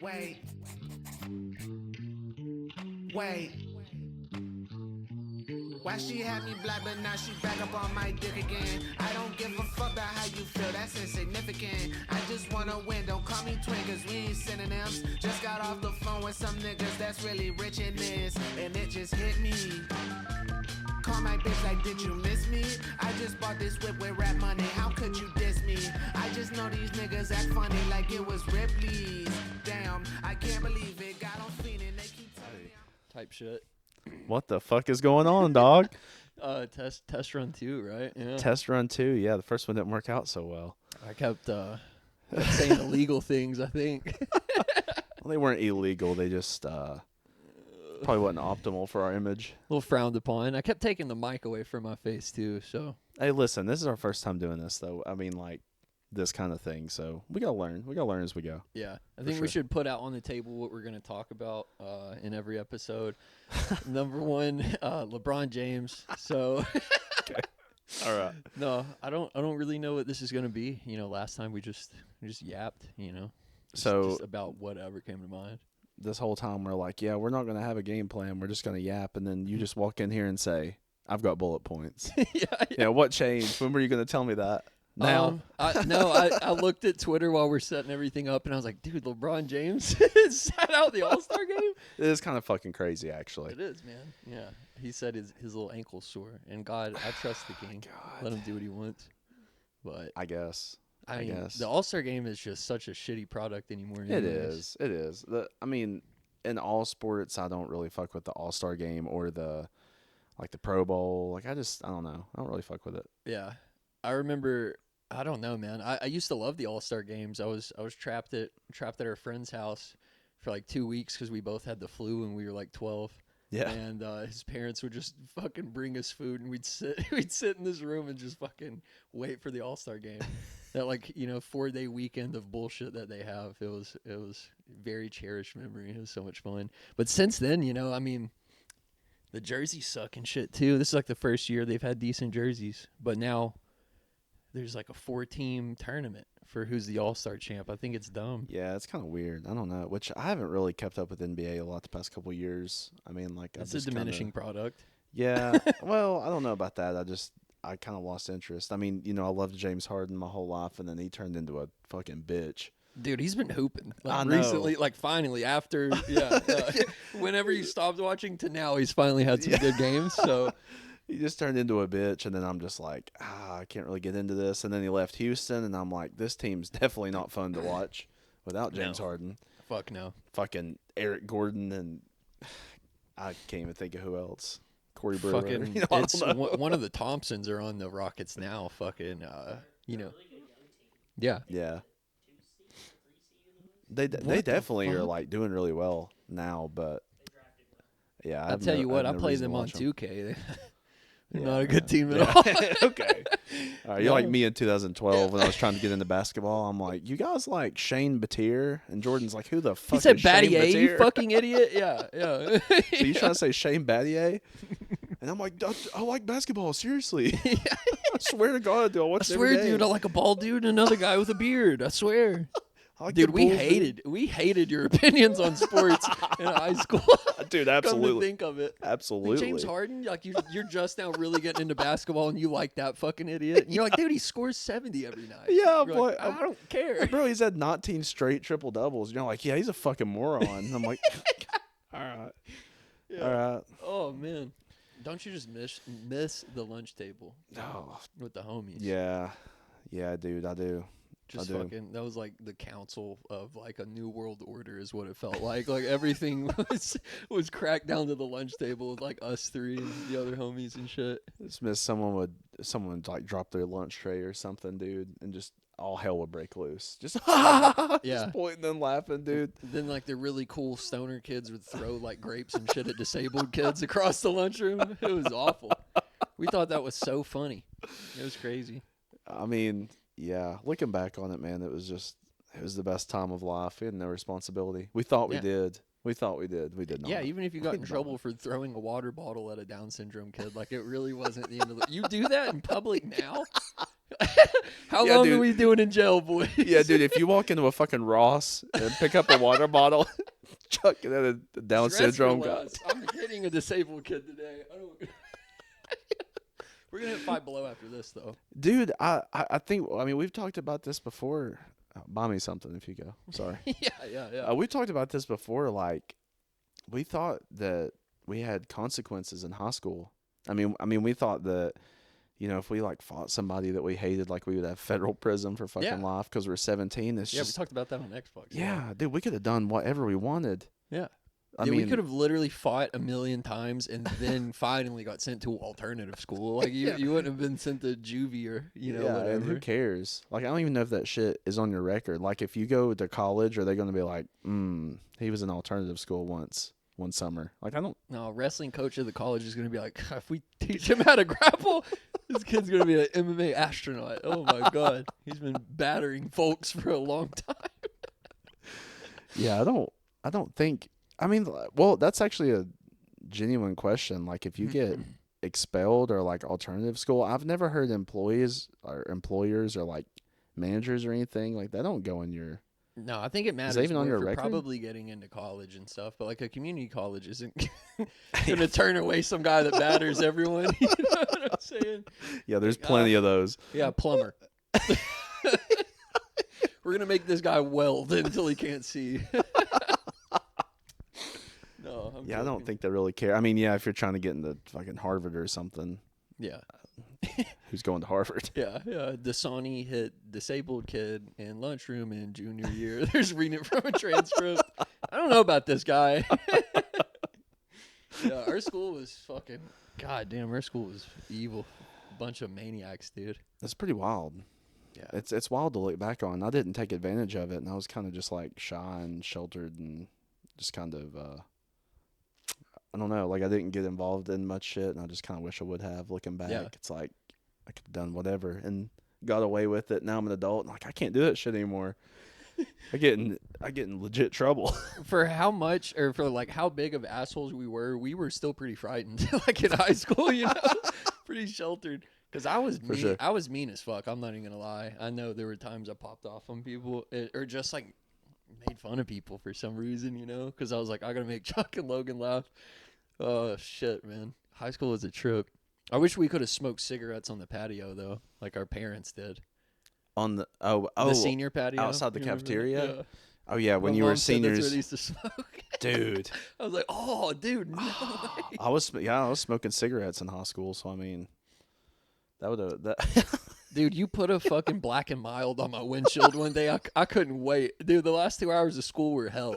Wait. Wait. Why she had me black, but now she back up on my dick again? I don't give a fuck about how you feel, that's insignificant. I just wanna win, don't call me twin, cause we ain't synonyms. Just got off the phone with some niggas that's really rich in this, and it just hit me. Call my bitch like, did you miss me? I just bought this whip with rap money, how could you diss me? I just know these niggas act funny like it was Ripley's. Damn, I can't believe it, got on fiending, they keep telling me Type shit. What the fuck is going on, dog? Test run 2, right? Yeah. Test run 2. Yeah, the first one didn't work out so well. I kept saying illegal things, I think. Well, they weren't illegal. They just probably wasn't optimal for our image. A little frowned upon. I kept taking the mic away from my face, too, so. Hey, listen, this is our first time doing this, though. I mean, like, this kind of thing. So we got to learn. We got to learn as we go. Yeah. I think we should put out on the table what we're going to talk about in every episode. Number 1, LeBron James. So. Okay. All right. No, I don't really know what this is going to be. You know, last time we just yapped, you know. Just about whatever came to mind. This whole time we're like, yeah, we're not going to have a game plan. We're just going to yap. And then you just walk in here and say, I've got bullet points. Yeah. What changed? When were you going to tell me that? Now? I looked at Twitter while we're setting everything up, and I was like, dude, LeBron James sat out the All-Star game? It is kind of fucking crazy, actually. It is, man. Yeah. He said his little ankle's sore. And God, I trust the king. Let him do what he wants. But I guess. I mean, the All-Star game is just such a shitty product anymore. It is. It is. I mean, in all sports, I don't really fuck with the All-Star game or the Pro Bowl. Like, I don't know. I don't really fuck with it. Yeah. I remember, I don't know, man. I used to love the All-Star games. I was trapped at our friend's house for like 2 weeks because we both had the flu when we were like 12. Yeah. And his parents would just fucking bring us food, and we'd sit in this room and just fucking wait for the All-Star game. That 4-day weekend of bullshit that they have. It was very cherished memory. It was so much fun. But since then, I mean, the jerseys suck and shit too. This is like the first year they've had decent jerseys, but now there's like a 4-team tournament for who's the All-Star champ. I think it's dumb. Yeah, it's kind of weird. I don't know. Which I haven't really kept up with NBA a lot the past couple of years. I mean, like, it's a diminishing product. Yeah. Well, I don't know about that. I kind of lost interest. I mean, I loved James Harden my whole life, and then he turned into a fucking bitch. Dude, he's been hooping I know. Recently, finally after, whenever he stopped watching to now, he's finally had some good games. So he just turned into a bitch, and then I'm just like, I can't really get into this. And then he left Houston, and I'm like, this team's definitely not fun to watch without James Harden. Fuck no. Fucking Eric Gordon, and I can't even think of who else. Corey Brewer. Fucking, one of the Thompsons are on the Rockets now. Fucking, Yeah. Yeah. They definitely are like doing really well now, but yeah. I'll tell you what, I play them on 2K. They're not a good team at all. Okay. All right, you're like me in 2012 when I was trying to get into basketball. I'm like, you guys like Shane Battier? And Jordan's like, who the fuck he said is Shane Battier, Battier? you fucking idiot. Yeah. So you trying to say Shane Battier? And I'm like, I like basketball, seriously. I swear to God, dude, I watch I swear, dude, I like a bald dude and another guy with a beard. I swear. Like dude, we hated your opinions on sports in high school. Dude, absolutely. Come to think of it. Absolutely. Like James Harden, like you're just now really getting into basketball, and you like that fucking idiot. And you're like, dude, he scores 70 every night. Yeah, you're boy, like, I don't care. Bro, he's had 19 straight triple doubles. You're like, yeah, he's a fucking moron. And I'm like, all right. Yeah. All right. Oh, man. Don't you just miss the lunch table with the homies? Yeah. Yeah, dude, I do. Just fucking, that was like the council of like a new world order is what it felt like. Like everything was cracked down to the lunch table with like us three and the other homies and shit. Just miss someone would like drop their lunch tray or something, dude, and just all hell would break loose. Just just pointing and laughing, dude. Then like the really cool stoner kids would throw like grapes and shit at disabled kids across the lunchroom. It was awful. We thought that was so funny. It was crazy. I mean, yeah, looking back on it, man, it was the best time of life. We had no responsibility. We thought we did. We thought we did. We did not. Yeah, even if you got in trouble for throwing a water bottle at a Down syndrome kid, like it really wasn't the end of the... You do that in public now? How Yeah, long dude. are we doing in jail, boys? Yeah, dude, if you walk into a fucking Ross and pick up a water bottle, chuck it at a Down Stress syndrome for guy. less. I'm hitting a disabled kid today. I don't. We're gonna hit Five Below after this, though. Dude, I think, I mean, we've talked about this before. Buy me something if you go. Sorry. yeah. We talked about this before. Like, we thought that we had consequences in high school. I mean, we thought that, you know, if we like fought somebody that we hated, like we would have federal prison for fucking life because we're 17. It's We just, talked about that on Xbox. yeah, dude, we could have done whatever we wanted. Yeah. I We mean, could have literally fought a million times and then finally got sent to alternative school. Like you wouldn't have been sent to juvie or whatever. and who cares? Like, I don't even know if that shit is on your record. Like, if you go to college, are they going to be like, he was in alternative school one summer? Like, I don't. No, wrestling coach of the college is going to be like, if we teach him how to grapple, this kid's going to be an MMA astronaut. Oh my god, he's been battering folks for a long time. Yeah, I don't think. I mean, well, that's actually a genuine question. Like, if you get expelled or like alternative school, I've never heard employees or employers or like managers or anything like that don't go in your. No, I think it matters even on more your for record? probably getting into college and stuff. But like a community college isn't going to turn away some guy that batters everyone. You know what I'm saying? Yeah, there's plenty of those. Yeah, plumber. We're going to make this guy weld until he can't see. No, I'm Yeah, I joking. don't think they really care. I mean, yeah, if you're trying to get into fucking Harvard or something, Yeah. who's going to Harvard? Yeah. Dasani hit disabled kid in lunchroom in junior year. There's reading it from a transcript. I don't know about this guy. Yeah, our school was fucking. God damn, our school was evil. Bunch of maniacs, dude. That's pretty wild. Yeah. It's wild to look back on. I didn't take advantage of it, and I was kind of just like shy and sheltered and just kind of I don't know, like I didn't get involved in much shit, and I just kind of wish I would have. Looking back, it's like I could have done whatever and got away with it. Now I'm an adult, and like I can't do that shit anymore. I get in legit trouble. For how much, or for like how big of assholes we were still pretty frightened. Like in high school, pretty sheltered. Because I was mean. Sure. I was mean as fuck. I'm not even gonna lie. I know there were times I popped off on people, or just like made fun of people for some reason, Because I was like, I gotta make Chuck and Logan laugh. Oh shit, man! High school was a trip. I wish we could have smoked cigarettes on the patio though, like our parents did. On the The senior patio outside the You remember that? cafeteria? Yeah. Oh yeah, when My you were mom said that's where seniors, they used to smoke. dude. I was like, oh, dude, no way. I was smoking cigarettes in high school, so I mean, that would have Dude, you put a fucking Black and Mild on my windshield one day. I couldn't wait. Dude, the last 2 hours of school were hell.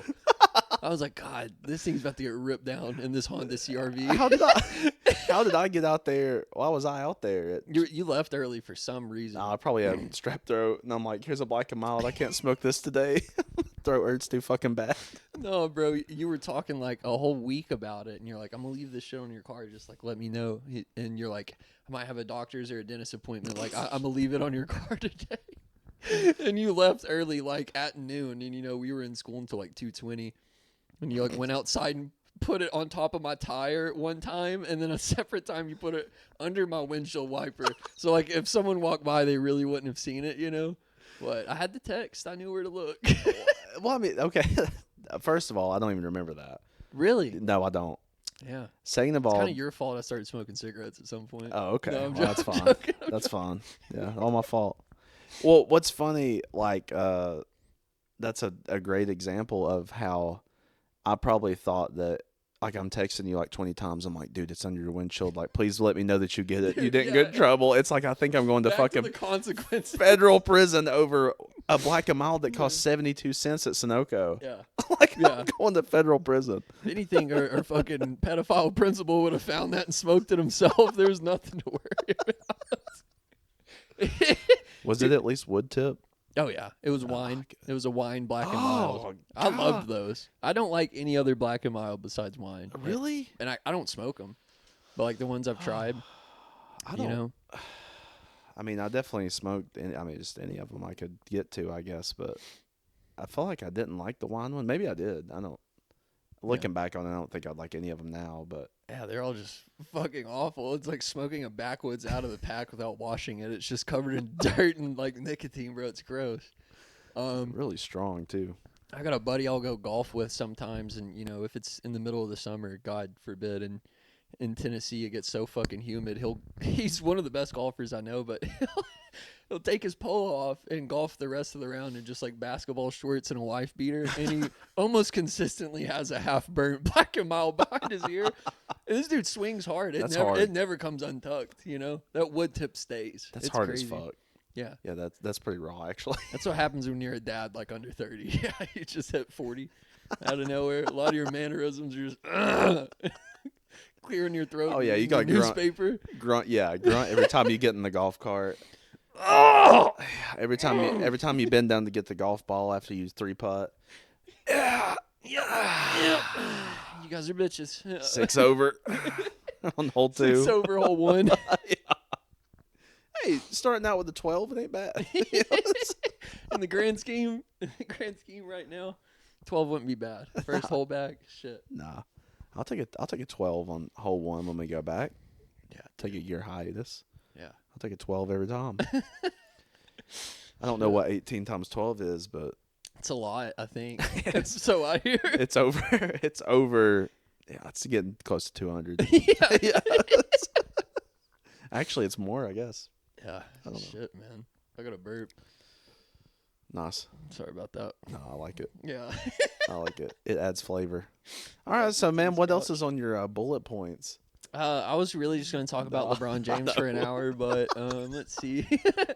I was like, God, this thing's about to get ripped down in this Honda CRV. How did I get out there? Why was I out there? You left early for some reason. I probably had strep throat, and I'm like, here's a Black and Mild. I can't smoke this today. Throat hurts too fucking bad. No, bro, you were talking like a whole week about it, and you're like, I'm gonna leave this shit on your car. Just like, let me know. And you're like, I might have a doctor's or a dentist appointment. Like, I'm gonna leave it on your car today. And you left early, like at noon, and we were in school until like 2:20. And you like went outside and put it on top of my tire one time, and then a separate time you put it under my windshield wiper. So like if someone walked by, they really wouldn't have seen it, But I had the text. I knew where to look. Well, I mean, okay. First of all, I don't even remember that. Really? No, I don't. Yeah. Second of It's all, kind of your fault I started smoking cigarettes at some point. oh, okay. No, I'm Well, that's joking, fine. joking, I'm That's fine. Yeah, all my fault. Well, what's funny, like, that's a great example of how I probably thought that, like, I'm texting you like 20 times. I'm like, dude, it's under your windshield. Like, please let me know that you get it. You didn't get in trouble. It's like I think I'm going to Back fucking to the consequences. federal prison over a Black and Mild that costs 72 cents at Sunoco. Yeah. Like, Yeah. I'm going to federal prison. Anything or fucking pedophile principal would have found that and smoked it himself. There's nothing to worry about. Was it at least wood tip? Oh yeah, it was wine. It was a wine Black and Oh, Mild. I God. loved those. I don't like any other Black and Mild besides wine. Really? And I don't smoke them, but like the ones I've tried, I don't. you know. I mean, I definitely smoked. Just any of them I could get to, I guess. But I felt like I didn't like the wine one. Maybe I did. I don't. Looking back on it, I don't think I'd like any of them now, but Yeah, they're all just fucking awful. It's like smoking a backwoods out of the pack without washing it. It's just covered in dirt and like nicotine, bro. It's gross. really strong too. I got a buddy I'll go golf with sometimes, and you know, if it's in the middle of the summer, God forbid, and in Tennessee it gets so fucking humid, he's one of the best golfers I know, but he'll take his polo off and golf the rest of the round in just like basketball shorts and a wife beater, and he almost consistently has a half burnt black and mild behind his ear. And this dude swings hard. It never comes untucked, you know? That wood tip stays. That's it's hard crazy. as fuck. Yeah. Yeah, that's pretty raw actually. That's what happens when you're a dad like under 30. Yeah, you just hit 40 out of nowhere. A lot of your mannerisms are just clearing your throat. Oh yeah, you got newspaper. Grunt every time you get in the golf cart. Oh! Every time you bend down to get the golf ball after you use 3-putt. Yeah. You guys are bitches. 6 over on hole 2. 6 over hole 1. Hey, starting out with a 12, it ain't bad. In the grand scheme right now, 12 wouldn't be bad. First hole back, shit. Nah, I'll take a 12 on hole 1 when we go back. Yeah, take a year hiatus. Yeah, I'll take a 12 every time. I don't know what 18 times 12 is, but it's a lot. I think it's so I hear. It's over. It's over. Yeah, it's getting close to 200. Yeah. Actually, it's more, I guess. Yeah. I don't know. Shit, man. I got a burp. Nice. Sorry about that. No, I like it. Yeah. I like it. It adds flavor. All right, so man, what else is on your bullet points? I was really just going to talk about LeBron James for an hour, but let's see. I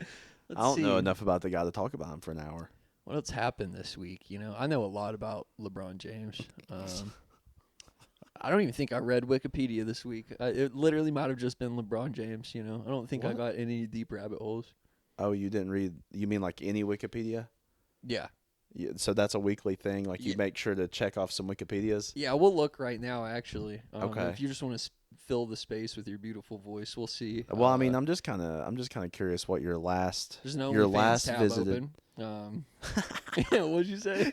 don't know enough about the guy to talk about him for an hour. What else happened this week? You know, I know a lot about LeBron James. I don't even think I read Wikipedia this week. It literally might have just been LeBron James, you know. I don't think I got any deep rabbit holes. Oh, you didn't read? You mean like any Wikipedia? Yeah. So that's a weekly thing? Like you make sure to check off some Wikipedias? Yeah, we'll look right now, actually. Okay. If you just want to fill the space with your beautiful voice, we'll see. Well, I mean, I'm just kind of curious what your last tab visited. Open. Yeah, what'd you say?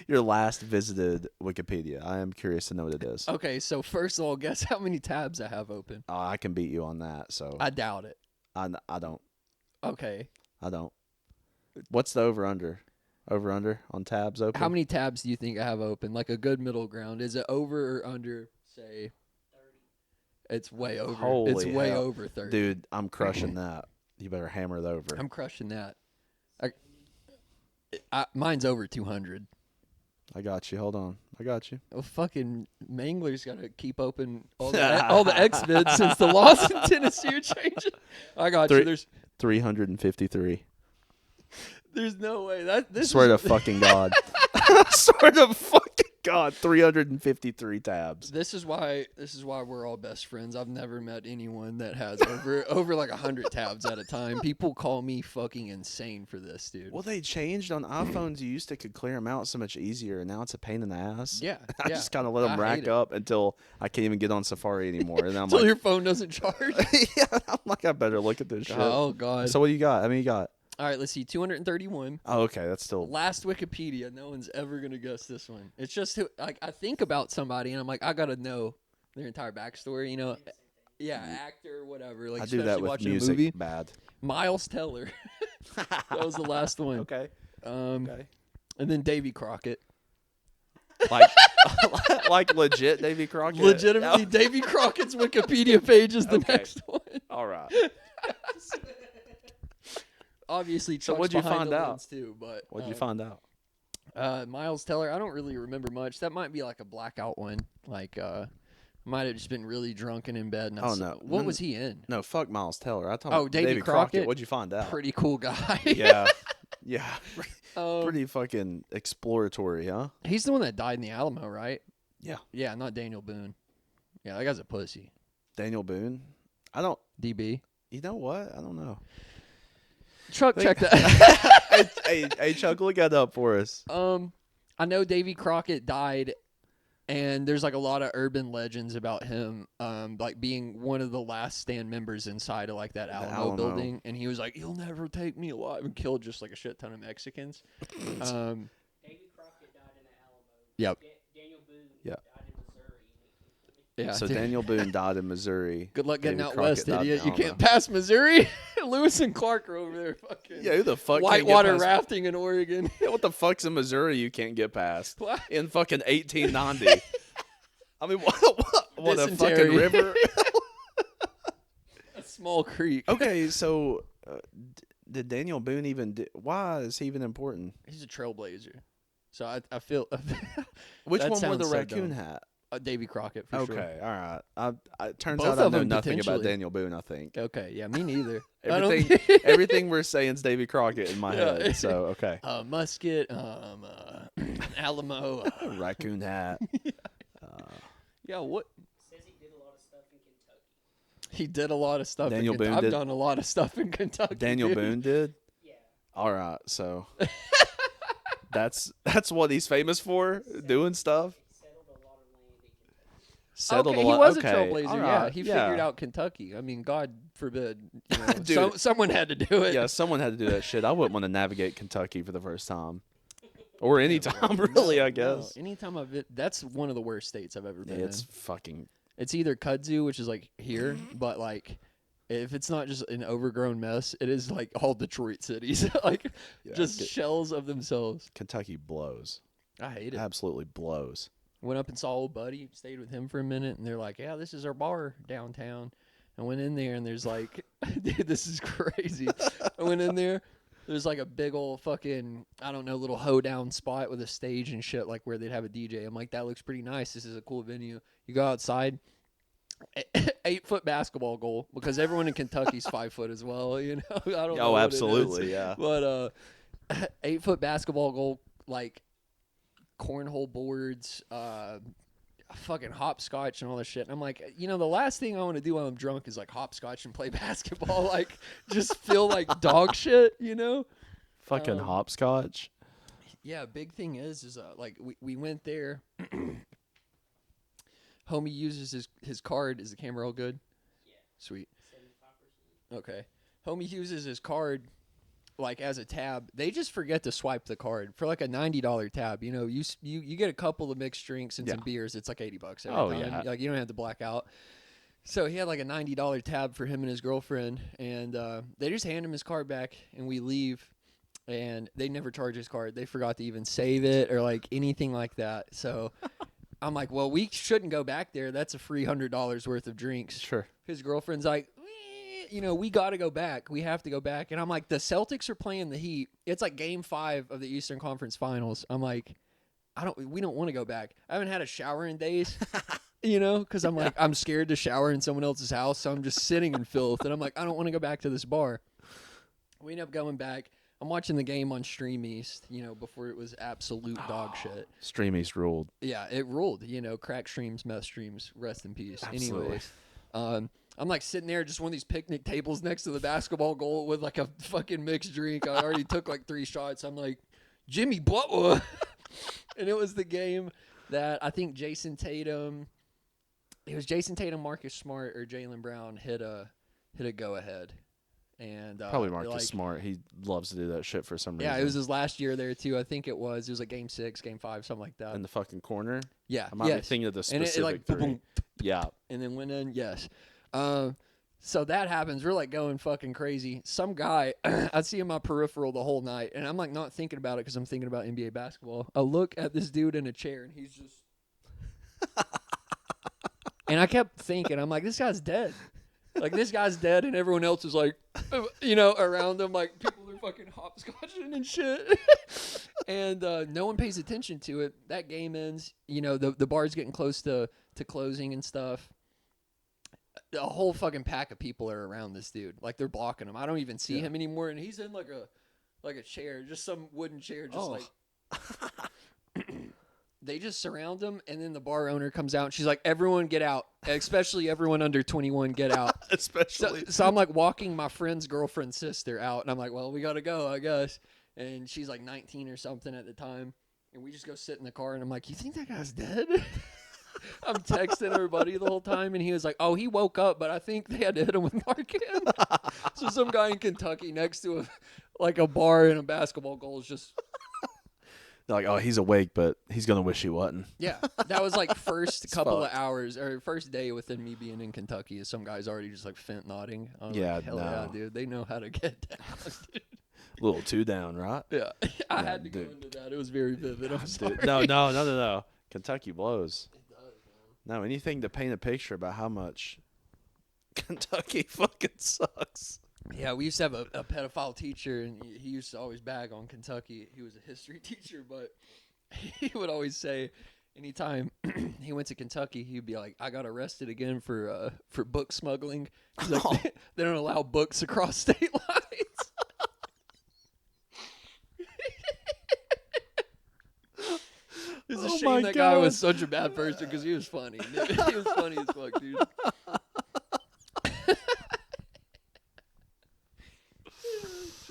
Your last visited Wikipedia. I am curious to know what it is. Okay, so first of all, guess how many tabs I have open? Oh, I can beat you on that. So I doubt it. I don't. Okay. I don't. What's the over under? Over under on tabs open? How many tabs do you think I have open? Like a good middle ground. Is it over or under, say, 30? It's way over. Holy it's way hell. over 30. Dude, I'm crushing that. You better hammer it over. I'm crushing that. Mine's over 200. I got you. Hold on. I got you. Well, fucking Mangler's got to keep open all the X-vids since the laws in Tennessee are changing. I got you. There's 353. There's no way. Swear to fucking God. Swear to fucking God. 353 tabs. This is why we're all best friends. I've never met anyone that has over like 100 tabs at a time. People call me fucking insane for this, dude. Well, they changed on iPhones. You used to could clear them out so much easier, and now it's a pain in the ass. Yeah. I just kind of let them rack up until I can't even get on Safari anymore. And I'm until like, your phone doesn't charge. Yeah, I'm like, I better look at this shit. Oh God. So what do you got? I mean, you got. All right, let's see. 231. Oh, okay, that's still last Wikipedia. No one's ever gonna guess this one. It's just like I think about somebody and I'm like, I gotta know their entire backstory. You know, actor, whatever. Like I do that with watching music. a movie. Bad. Miles Teller. That was the last one. Okay. Okay. And then Davy Crockett. Like legit Davy Crockett. Legitimately, Davy Crockett's Wikipedia page is the next one. All right. Obviously, so what'd you find out? Too, but what'd you find out? Miles Teller. I don't really remember much. That might be like a blackout one. Like, might have just been really drunk and in bed. And no. What was he in? No, fuck Miles Teller. I thought Davy Crockett. What'd you find out? Pretty cool guy. Yeah. Pretty fucking exploratory, huh? He's the one that died in the Alamo, right? Yeah. Yeah, not Daniel Boone. Yeah, that guy's a pussy. Daniel Boone? I don't. DB. You know what? I don't know. Chuck, check that. hey, Chuck, look that up for us. I know Davy Crockett died, and there's like a lot of urban legends about him, like being one of the last stand members inside of like that Alamo building, and he was like, "You'll never take me alive," and killed just like a shit ton of Mexicans. Davy Crockett died in the Alamo. Yep. Daniel Boone Yep. died Yeah. So Daniel Boone died in Missouri. Good luck getting Davy out Crockett west, died in idiot. You can't Alabama. pass Missouri. Lewis and Clark are over there fucking Yeah, who the fuck can't get whitewater past- rafting in Oregon. Yeah, what the fuck's in Missouri you can't get past? What? In fucking 1890. I mean, what a fucking Dysentery. river. A small creek. Okay, so did Daniel Boone even... why is he even important? He's a trailblazer. So I feel... Which That one wore the sounds so raccoon dumb. hat? Davy Crockett, for sure. Okay, all right. It turns Both out I of know them, nothing about potentially. Daniel Boone, I think. Okay, yeah, me neither. I don't Everything everything we're saying is Davy Crockett in my Yeah. head. So, okay. Musket, Alamo. Raccoon hat. Yeah, what? Says he did a lot of stuff in Kentucky. He did a lot of stuff. Daniel in Boone I've did- done a lot of stuff in Kentucky. Daniel dude. Boone did? Yeah. All right, so that's what he's famous for, doing stuff. Settled a lot of land in Kentucky. Settled Okay, a lot. he was okay. a trailblazer. all Yeah, right, he yeah. figured out Kentucky. I mean, God forbid, you know, Dude. someone had to do it. Yeah, someone had to do that shit. I wouldn't want to navigate Kentucky for the first time, or any time really. I guess. No, anytime that's one of the worst states I've ever Yeah, been it's in. fucking. It's either kudzu, which is like here, but like if it's not just an overgrown mess, it is like all Detroit cities, like Yeah, just Ke- shells of themselves. Kentucky blows. I hate it. Absolutely blows. Went up and saw old buddy, stayed with him for a minute, and they're like, "Yeah, this is our bar downtown." I went in there, and there's like, dude, this is crazy. I went in there. There's like a big old fucking, I don't know, little hoedown spot with a stage and shit, like where they'd have a DJ. I'm like, that looks pretty nice. This is a cool venue. You go outside, 8-foot basketball goal, because everyone in Kentucky's 5 foot as well. You know, I don't know. Oh, what it absolutely, is. yeah. But 8-foot basketball goal, like cornhole boards, fucking hopscotch and all this shit. And I'm like, you know, the last thing I want to do while I'm drunk is like hopscotch and play basketball. Like, just feel like dog shit, you know? Fucking hopscotch. Yeah, big thing is like we went there. Homie uses his card. Is the camera all good? Yeah. Sweet. 75%. Okay. Homie uses his card like as a tab. They just forget to swipe the card for like a $90 tab. You know, you get a couple of mixed drinks and some Yeah. beers. It's like $80 every Oh, time. yeah. Like you don't have to black out. So he had like a $90 tab for him and his girlfriend, and they just hand him his card back, and we leave, and they never charge his card. They forgot to even save it or like anything like that. So I'm like, well, we shouldn't go back there. That's a free $100 worth of drinks. Sure. His girlfriend's like, you know, we got to go back. We have to go back. And I'm like, the Celtics are playing the Heat. It's like Game 5 of the Eastern Conference Finals. I'm like, we don't want to go back. I haven't had a shower in days, you know, because I'm like, I'm scared to shower in someone else's house. So I'm just sitting in filth. And I'm like, I don't want to go back to this bar. We end up going back. I'm watching the game on Stream East, you know, before it was absolute dog shit. Stream East ruled. Yeah, it ruled. You know, crack streams, meth streams, rest in peace. Absolutely. Anyways, I'm like sitting there, just one of these picnic tables next to the basketball goal with like a fucking mixed drink. I already took like 3 shots. I'm like, Jimmy Butler. And it was the game that I think Jason Tatum, Marcus Smart, or Jaylen Brown hit a go ahead. And Probably Marcus like, Smart. He loves to do that shit for some reason. Yeah, it was his last year there too. I think it was like Game 6, Game 5, something like that. in the fucking corner. Yeah, I might be yes. thinking of the And specific it like three. boom, Yeah. and then went in. Yes. So that happens. We're like going fucking crazy. Some guy, I see in my peripheral the whole night, and I'm like not thinking about it because I'm thinking about NBA basketball. I look at this dude in a chair, and he's just. And I kept thinking, I'm like, this guy's dead. Like, this guy's dead, and everyone else is like, you know, around him. Like, people are fucking hopscotching and shit. And no one pays attention to it. That game ends. You know, the bar's getting close to closing and stuff. A whole fucking pack of people are around this dude. Like, they're blocking him. I don't even see him anymore, and he's in like a chair, just some wooden chair, just like. They just surround him, and then the bar owner comes out, and she's like, everyone get out, especially everyone under 21, get out. Especially. So I'm like walking my friend's girlfriend's sister out, and I'm like, well, we got to go, I guess. And she's like 19 or something at the time, and we just go sit in the car, and I'm like, you think that guy's dead? I'm texting everybody the whole time, and he was like, oh, he woke up, but I think they had to hit him with Narcan. So some guy in Kentucky next to a bar and a basketball goal is just... They're like, oh, he's awake, but he's gonna wish he wasn't. Yeah, that was like first couple of fucked. hours or first day within me being in Kentucky. Is some guys already just like fent nodding. I was Yeah, like, hell no. yeah, dude. They know how to get down. Dude. A little too down, right? Yeah, I Yeah, had to dude. go into that. It was very vivid. I'm sorry. Dude, no. Kentucky blows. It does, man. No, anything to paint a picture about how much Kentucky fucking sucks. Yeah, we used to have a pedophile teacher, and he used to always bag on Kentucky. He was a history teacher, but he would always say, anytime he went to Kentucky, he'd be like, "I got arrested again for book smuggling." He's like, they don't allow books across state lines. It's a Oh shame my that guy was God. such a bad person because he was funny. He was funny as fuck, dude.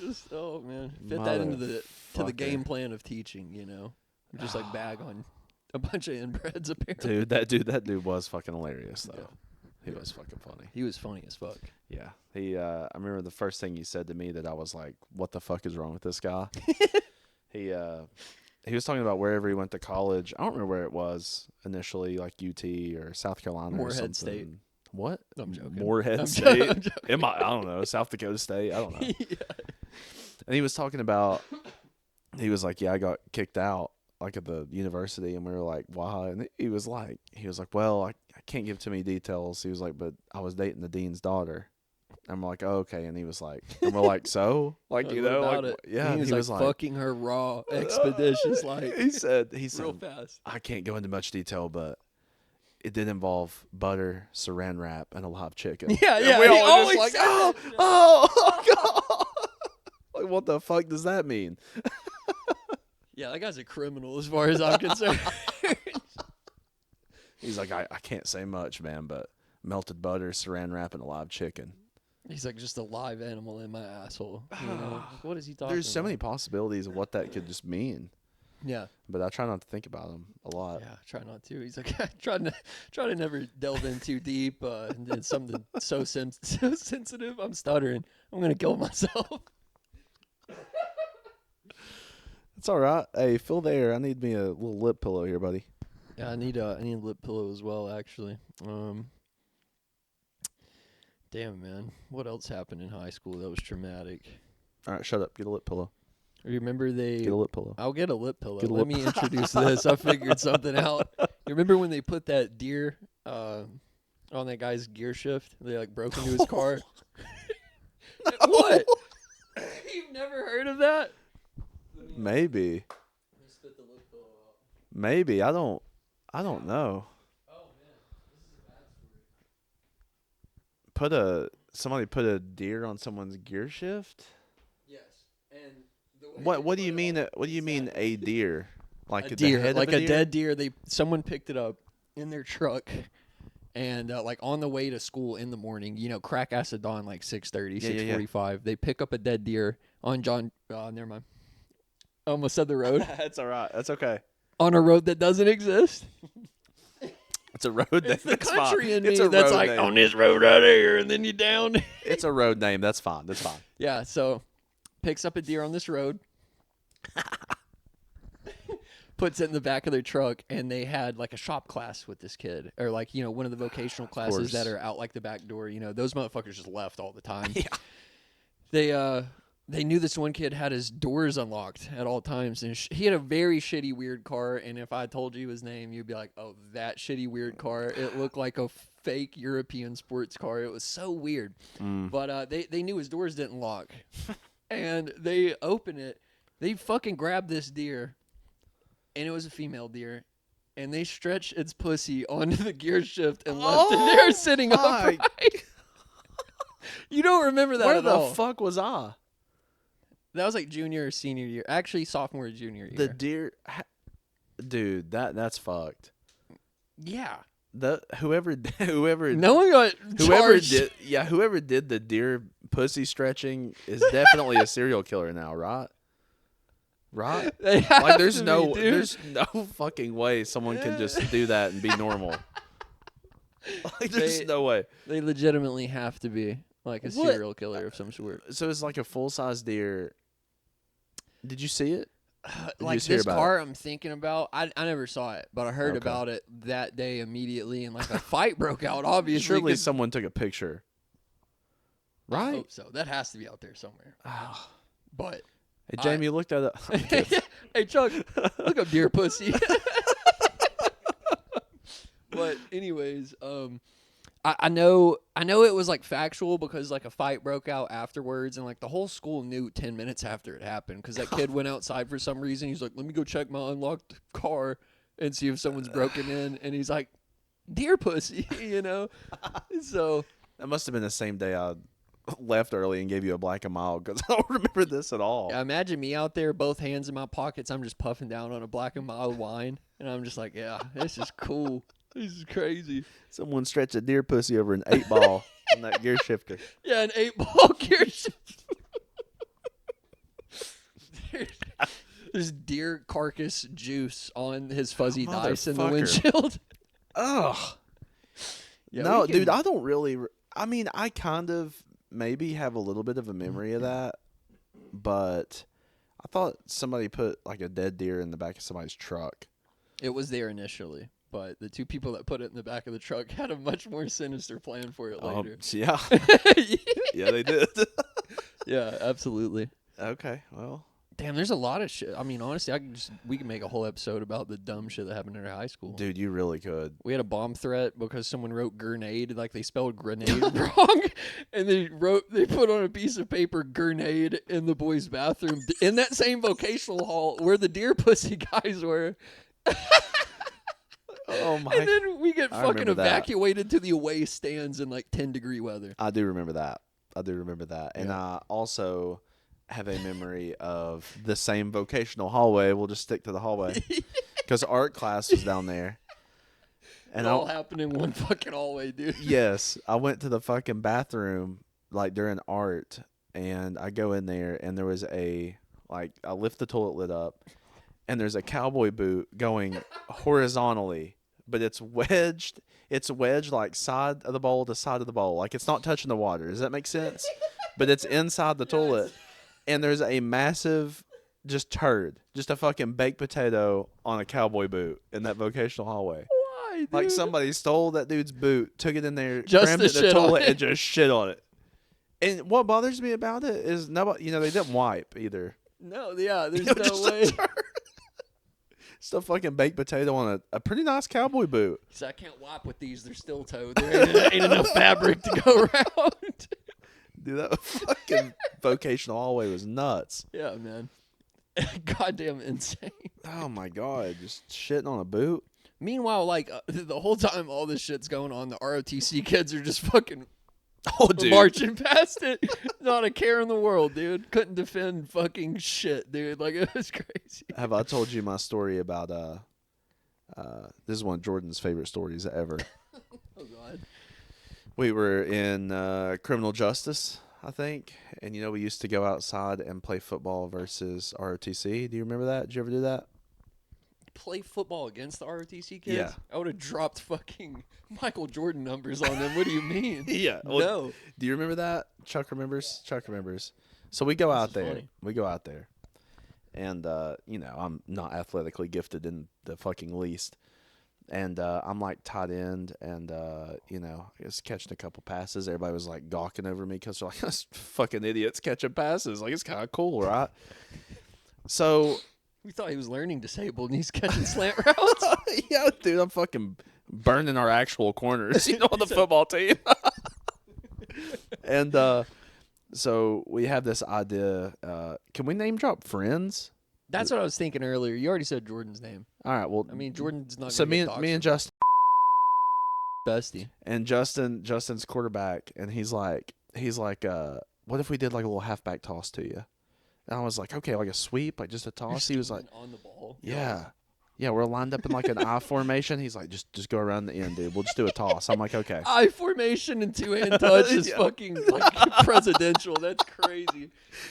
Just man, fit that into the game Motherfucker. plan of teaching, you know. Just like bag on a bunch of inbreds apparently. That dude was fucking hilarious though. Yeah. He was fucking funny. He was funny as fuck. Yeah. He I remember the first thing he said to me that I was like, what the fuck is wrong with this guy? He was talking about wherever he went to college. I don't remember where it was initially, like UT or South Carolina or Morehead something. State. What? I'm joking. Morehead I'm State? I'm joking. I don't know. South Dakota State? I don't know. Yeah. And he was talking about, he was like, yeah, I got kicked out like at the university. And we were like, why? And he was like, well, I can't give too many details. He was like, but I was dating the dean's daughter. I'm like, oh, okay. And he was like, and we're like, so? Like, Like, you what know, about like, it? yeah. And And he was like, fucking her raw, expeditious, like he said, real fast. I can't go into much detail, but it did involve butter, saran wrap, and a live chicken. Yeah, And yeah. we he all always just like, said oh, that. oh, God. Like, what the fuck does that mean? Yeah, that guy's a criminal as far as I'm concerned. He's like, I can't say much, man, but melted butter, saran wrap, and a live chicken. He's like just a live animal in my asshole. You know? Like, what is he talking There's so about? many possibilities of what that could just mean, Yeah. but I try not to think about them a lot. Yeah, try not to. He's like, try to never delve in too deep. And it's something so sensitive. I'm stuttering. I'm gonna kill myself. It's all right. Hey, Phil, there. I need me a little lip pillow here, buddy. Yeah, I need a lip pillow as well. Actually, damn man, what else happened in high school that was traumatic? All right, shut up. Get a lip pillow. You remember they? Get a lip pillow. I'll get a lip pillow. Get a Let lip- me introduce this. I figured something out. You remember when they put that deer on that guy's gear shift? They like broke into his car. What? You've never heard of that? Maybe. Maybe. I don't know. Oh man, this is a bad story. Somebody put a deer on someone's gear shift? Yes, and the way What they do you put it mean on- what do you mean a deer? Like a the deer, head like of a deer? dead deer. Someone picked it up in their truck, and like on the way to school in the morning, you know, crack acid dawn like 6:30, Yeah, yeah, yeah. 6:45. They pick up a dead deer on John. Never mind. I almost said the road. That's all right. That's okay. On a road that doesn't exist. It's a road name. It's the That's country fine. in It's me a that's road like name. on this road right here, and then you down. It's a road name. That's fine. That's fine. Yeah, so picks up a deer on this road, puts it in the back of their truck, and they had like a shop class with this kid, or like, you know, one of the vocational classes that course. are out like the back door. You know, those motherfuckers just left all the time. Yeah. They knew this one kid had his doors unlocked at all times, and he had a very shitty, weird car. And if I told you his name, you'd be like, "Oh, that shitty, weird car." It looked like a fake European sports car. It was so weird. But they knew his doors didn't lock, and they open it. They fucking grabbed this deer, and it was a female deer, and they stretched its pussy onto the gear shift and left it there sitting my upright. You don't remember that Where at the all? fuck was I? That was like junior or senior year. Actually, sophomore or junior year. The deer, dude. That's fucked. Yeah. Whoever No one got charged. whoever did the deer pussy stretching is definitely a serial killer now, right? Right? They have Like there's to no be, dude. there's no fucking way someone can just do that and be normal. Like there's They- no way. They legitimately have to be like a What? serial killer of some sort. So it's like a full size deer. Did you see it? you like just hear this about car I'm thinking about, I never saw it, but I heard Okay. about it that day immediately, and like a fight broke out. Obviously, Surely 'cause someone took a picture. I Right? hope so. That has to be out there somewhere. Oh. But Hey, Jamie, look that up. I'm kidding. hey, Chuck, look up deer pussy. But anyways, I know it was like factual because like a fight broke out afterwards, and like the whole school knew 10 minutes after it happened because that kid went outside for some reason. He's like, let me go check my unlocked car and see if someone's broken in, and he's like, deer pussy, you know. So That must have been the same day I left early and gave you a black and mild because I don't remember this at all. yeah, imagine me out there, both hands in my pockets. I'm just puffing down on a black and mild wine, and I'm just like, yeah, this is cool. This is crazy. Someone stretched a deer pussy over an 8-ball on that gear shifter. Yeah, an 8-ball gear shift. There's deer carcass juice on his fuzzy dice in the Motherfucker. windshield. Ugh. Yeah, No, we can- dude, I don't really. I mean, I kind of maybe have a little bit of a memory of that, but I thought somebody put like a dead deer in the back of somebody's truck. It was there initially, but the two people that put it in the back of the truck had a much more sinister plan for it later. Yeah. Yeah, they did. Yeah, absolutely. Okay, well. Damn, there's a lot of shit. I mean, honestly, we can make a whole episode about the dumb shit that happened in our high school. Dude, you really could. We had a bomb threat because someone wrote grenade, like they spelled grenade wrong, and they put on a piece of paper grenade in the boys' bathroom in that same vocational hall where the deer pussy guys were. Oh my! And then we get I fucking remember that. evacuated to the away stands in like 10-degree weather. I do remember that. And I also have a memory of the same vocational hallway. We'll just stick to the hallway because art class was down there. And it all happened in one fucking hallway, dude. Yes, I went to the fucking bathroom like during art, and I go in there, and there was I lift the toilet lid up, and there's a cowboy boot going horizontally, but it's wedged. It's wedged like side of the bowl to side of the bowl, like it's not touching the water. Does that make sense? But it's inside the toilet, and there's a massive just turd, just a fucking baked potato on a cowboy boot in that vocational hallway. Why, dude? Like somebody stole that dude's boot, took it in there, Just crammed to it in the shit on toilet, it. and just shit on it. And what bothers me about it is nobody, they didn't wipe either. No, yeah, there's It was no just a way. turd. It's a fucking baked potato on a pretty nice cowboy boot. So I can't wipe with these. They're still towed. There ain't enough fabric to go around. Dude, that fucking vocational hallway was nuts. Yeah, man. Goddamn insane. Oh my god, just shitting on a boot. Meanwhile, like the whole time all this shit's going on, the ROTC kids are just fucking Oh, dude. marching past it. Not a care in the world, dude. Couldn't defend fucking shit, dude. Like, it was crazy. Have I told you my story about this is one of Jordan's favorite stories ever. Oh, God. We were in criminal justice, I think, and we used to go outside and play football versus ROTC. Do you remember that? Did you ever do that? Play football against the ROTC kids? Yeah. I would have dropped fucking Michael Jordan numbers on them. What do you mean? Yeah. No. Do you remember that? Chuck remembers. So we go out is there. funny. And I'm not athletically gifted in the fucking least. And I'm like tight end, and I was catching a couple passes. Everybody was like gawking over me because they're like, "Us fucking idiots catching passes." Like, it's kind of cool, right? So We thought he was learning disabled and he's catching slant routes. yeah, dude, I'm fucking burning our actual corners, on the football team. And so we have this idea. Can we name drop friends? That's what I was thinking earlier. You already said Jordan's name. All right. Well, I mean, Jordan's not. so gonna me and Justin bestie. and Justin's quarterback, and he's like, what if we did like a little halfback toss to you? And I was like, okay, like a sweep, like just a toss. He was like, on the ball. yeah, we're lined up in like an I formation. He's like, just go around the end, dude. We'll just do a toss. I'm like, okay. I formation and 2-hand touch is Yeah. fucking like presidential. That's crazy.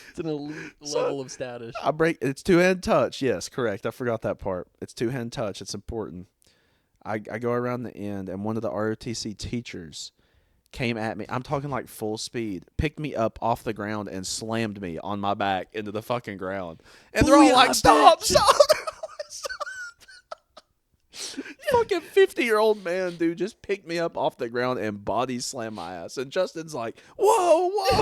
It's an elite level of status. It's 2-hand touch. Yes, correct. I forgot that part. It's 2-hand touch. It's important. I go around the end, and one of the ROTC teachers came at me. I'm talking like full speed. Picked me up off the ground and slammed me on my back into the fucking ground. And they're all like, "Stop! Stop!" Fucking 50-year-old man, dude, just picked me up off the ground and body slammed my ass. And Justin's like, "Whoa, whoa!"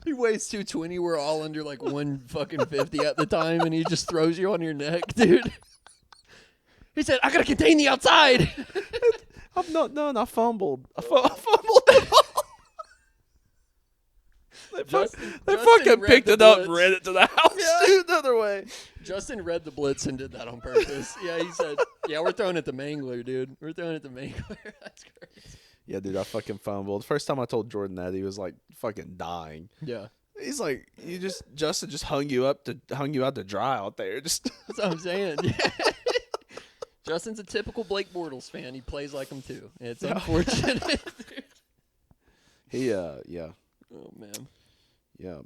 He weighs 220. We're all under like 150 at the time, and he just throws you on your neck, dude. He said, "I gotta contain the outside." I'm not done. I fumbled. I fumbled the ball. They Justin fucking read picked the it up and blitz. ran it to the house, dude, the other way. Justin read the blitz and did that on purpose. Yeah, he said, "Yeah, we're throwing at the Mangler, dude. We're throwing at the Mangler." That's crazy. Yeah, dude, I fucking fumbled. First time I told Jordan that, he was like fucking dying. Yeah, He's like, Justin just hung you out to dry out there. Just that's what I'm saying. Yeah. Justin's a typical Blake Bortles fan. He plays like him too. It's unfortunate. he yeah. Oh man, Yeah.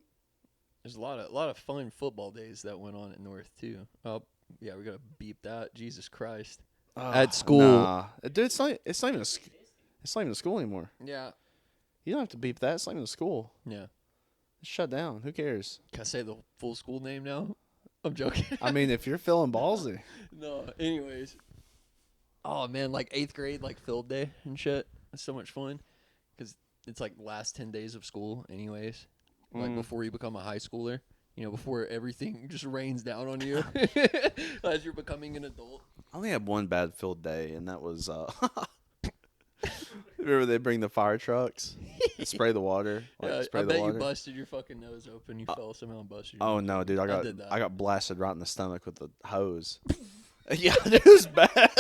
there's a lot of fun football days that went on at North too. Oh yeah, we gotta beep that. Jesus Christ. At school. Nah. Dude, it's not even a school anymore. Yeah. You don't have to beep that. It's not even a school. Yeah. It's shut down. Who cares? Can I say the full school name now? I'm joking. I mean, if you're feeling ballsy. No. Anyways. Oh man, like 8th grade, like field day and shit. It's so much fun because it's like last 10 days of school, anyways. Like before you become a high schooler, you know, before everything just rains down on you as you're becoming an adult. I only had one bad field day, and that was remember they bring the fire trucks and spray the water. Yeah, Spray I the bet water. you busted your fucking nose open. You fell somehow and busted. Oh no, dude! I did that. got blasted right in the stomach with the hose. Yeah, it was bad.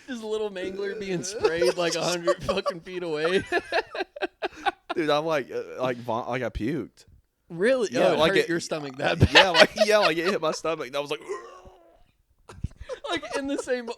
Just a little Mangler being sprayed like 100 fucking feet away. Dude, I'm like I puked. Really? Yeah, Oh, it like hurt it- your stomach that bad. Yeah, like it hit my stomach. And I was like, Like in the same.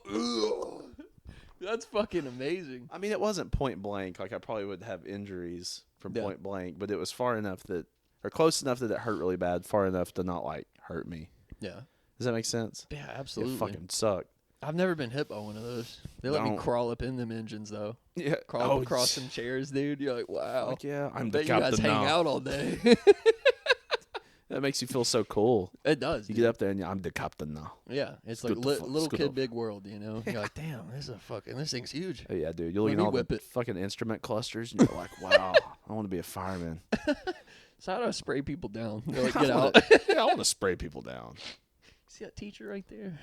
That's fucking amazing. I mean, it wasn't point blank. Like I probably would have injuries from Yeah. point blank, but it was far enough that, or close enough that it hurt really bad. Far enough to not like hurt me. Yeah. Does that make sense? Yeah, absolutely. It fucking sucked. I've never been hit by one of those. They let me Don't. crawl up in them engines though. Yeah, Crawl up across some chairs, dude. You're like, wow. Like, yeah, I'm Bet the you guys captain hang now. out all day. That makes you feel so cool. It does. You dude. get up there and I'm the captain now. Yeah, it's Scoot like the fuck- little scoot kid, off. big world. You know, you're like, damn, this thing's huge. Oh, yeah, dude. You're Let looking me at all whip the it. fucking instrument clusters, and you're like, wow, I want to be a fireman. So how do I spray people down? They're like, I get out. wanna- yeah, I want to spray people down. See that teacher right there?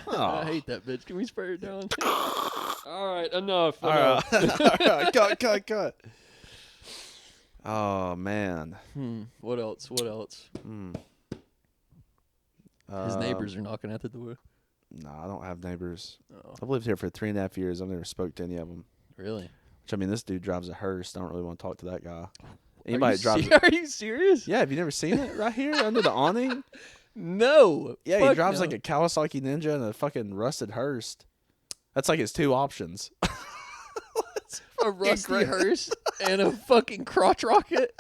Aw. I hate that bitch. Can we spray her down? All right, enough. All right, all right, cut. Oh man. What else? His neighbors are knocking at the door. No, I don't have neighbors. Oh, I've lived here for 3.5 years. I've never spoke to any of them. really? Which I mean, this dude drives a hearse. I don't really want to talk to that guy. Are Anybody you that drives? Are you serious? Yeah, have you never seen it right here under the awning? No. Yeah, he Fuck drives no. like a Kawasaki Ninja and a fucking rusted hearse. That's like his two options. a rusty great. hearse and a fucking crotch rocket.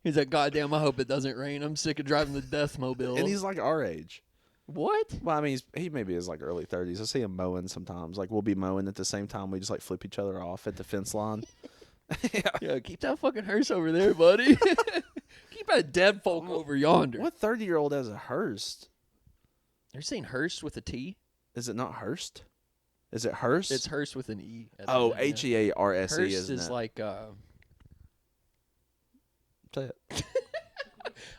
He's like, goddamn, I hope it doesn't rain. I'm sick of driving the death mobile. And he's like our age. what? Well, I mean, he maybe is like early 30s. I see him mowing sometimes. Like we'll be mowing at the same time. We just like flip each other off at the fence line. Yeah, keep that fucking hearse over there, buddy. Keep that dead folk over yonder. What 30-year-old has a hearse? You're saying hearse with a T? Is it not Hearst? Is it Hearst? It's hearse with an E. at the Oh, end, yeah. Hearse, Hearse isn't is it? like, Say it.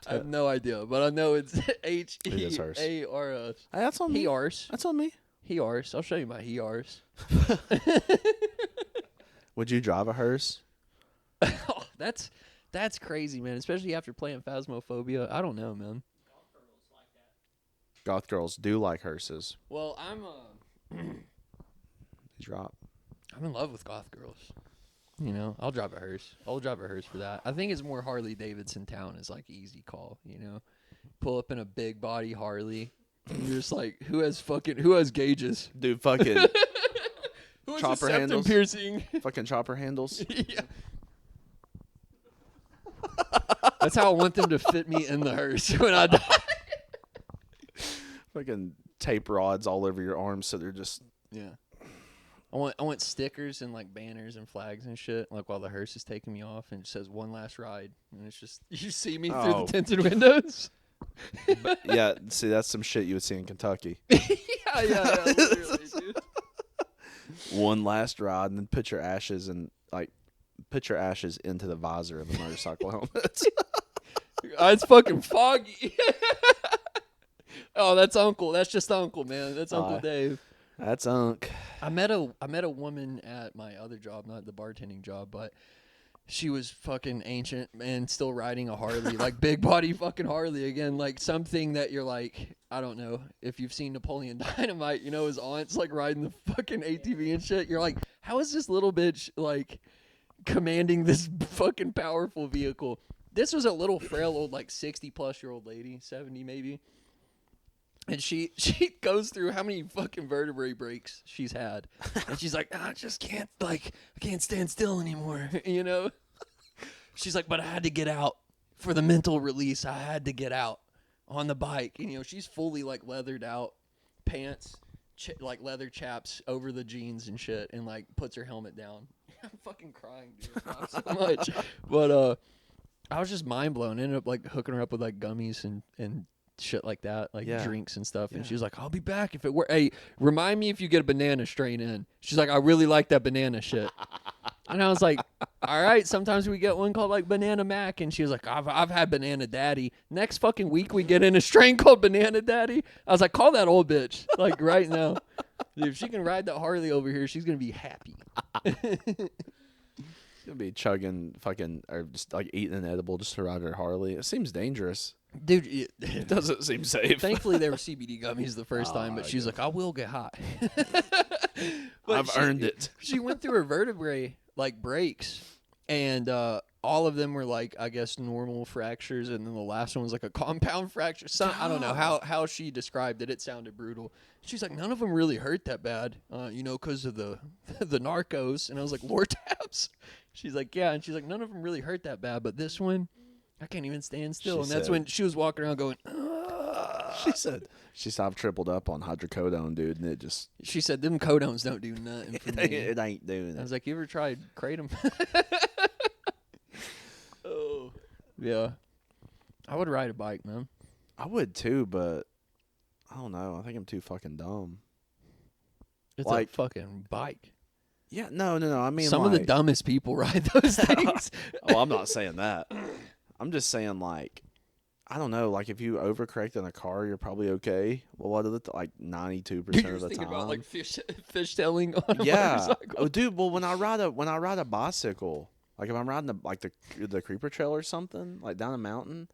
I have no idea, but I know it's is hearse. H-E-A-R-S. Hey, that's on me. He arse. That's on me. He arse. I'll show you my he arse. Would you drive a hearse? Oh, that's crazy, man. Especially after playing Phasmophobia. I don't know, man. Goth girls do like hearses. Well, He's right. I'm in love with goth girls. You know, I'll drive a hearse. I'll drive a hearse for that. I think it's more Harley Davidson town is like easy call. You know, pull up in a big body Harley. And you're just like, who has gauges? Dude, fucking Who has Chopper a septum handles. piercing? fucking chopper handles. Yeah. That's how I want them to fit me in the hearse when I die. Fucking tape rods all over your arms so they're just Yeah. I want stickers and like banners and flags and shit. Like while the hearse is taking me off, and it says one last ride, and it's just you see me through Oh. the tinted windows. Yeah, see, that's some shit you would see in Kentucky. yeah, literally, dude. One last ride, and then put your ashes into the visor of the motorcycle helmet. It's fucking foggy. Oh, that's Uncle. That's just Uncle, man. That's Uncle Dave. That's Unc. I met a woman at my other job, not the bartending job, but she was fucking ancient and still riding a Harley, like big body fucking Harley again, like something that you're like, I don't know if you've seen Napoleon Dynamite, you know, his aunt's like riding the fucking ATV and shit. You're like, how is this little bitch like commanding this fucking powerful vehicle? This was a little frail old like 60-plus-year-old lady, 70 maybe. And she goes through how many fucking vertebrae breaks she's had. And she's like, I just can't, like, I can't stand still anymore, you know? She's like, but I had to get out for the mental release. I had to get out on the bike. And, you know, she's fully, like, leathered out, pants, like, leather chaps over the jeans and shit, and, like, puts her helmet down. I'm fucking crying, dude. I laugh so much. But I was just mind blown. Ended up, like, hooking her up with, like, gummies and shit like that, like drinks and stuff. And she was like, I'll be back if it were. Hey, remind me if you get a banana strain in. She's like, I really like that banana shit. And I was like, all right, sometimes we get one called like Banana Mac. And she was like, I've had Banana Daddy. Next fucking week we get in a strain called Banana Daddy. I was like, call that old bitch, like right now. Dude, if she can ride that Harley over here, she's gonna be happy. She'll be chugging fucking, or just like eating an edible just to ride her Harley. It seems dangerous. Dude, It doesn't seem safe. Thankfully, they were CBD gummies the first time, but she's like, I will get high. I've earned it. She went through her vertebrae, like, breaks, and all of them were, like, I guess, normal fractures, and then the last one was, like, a compound fracture. I don't know how she described it. It sounded brutal. She's like, none of them really hurt that bad, you know, because of the narcos. And I was like, Lortabs? She's like, yeah. And she's like, none of them really hurt that bad, but this one, I can't even stand still. And that's when she was walking around going, She said I've tripled up on hydrocodone, dude, and it just... She said, them codones don't do nothing for me. It ain't doing it. I was like, you ever tried Kratom? Oh. Yeah. I would ride a bike, man. I would too, but I don't know. I think I'm too fucking dumb. It's like, a fucking bike. Yeah, no. I mean, some of the dumbest people ride those things. Oh, I'm not saying that. I'm just saying, like, I don't know. Like, if you overcorrect in a car, you're probably okay. Well, what of the like 92% of the thinking time. about like fishtailing on a Yeah. motorcycle. Oh, dude. Well, when I ride a bicycle, like if I'm riding the creeper trail or something, like down a mountain,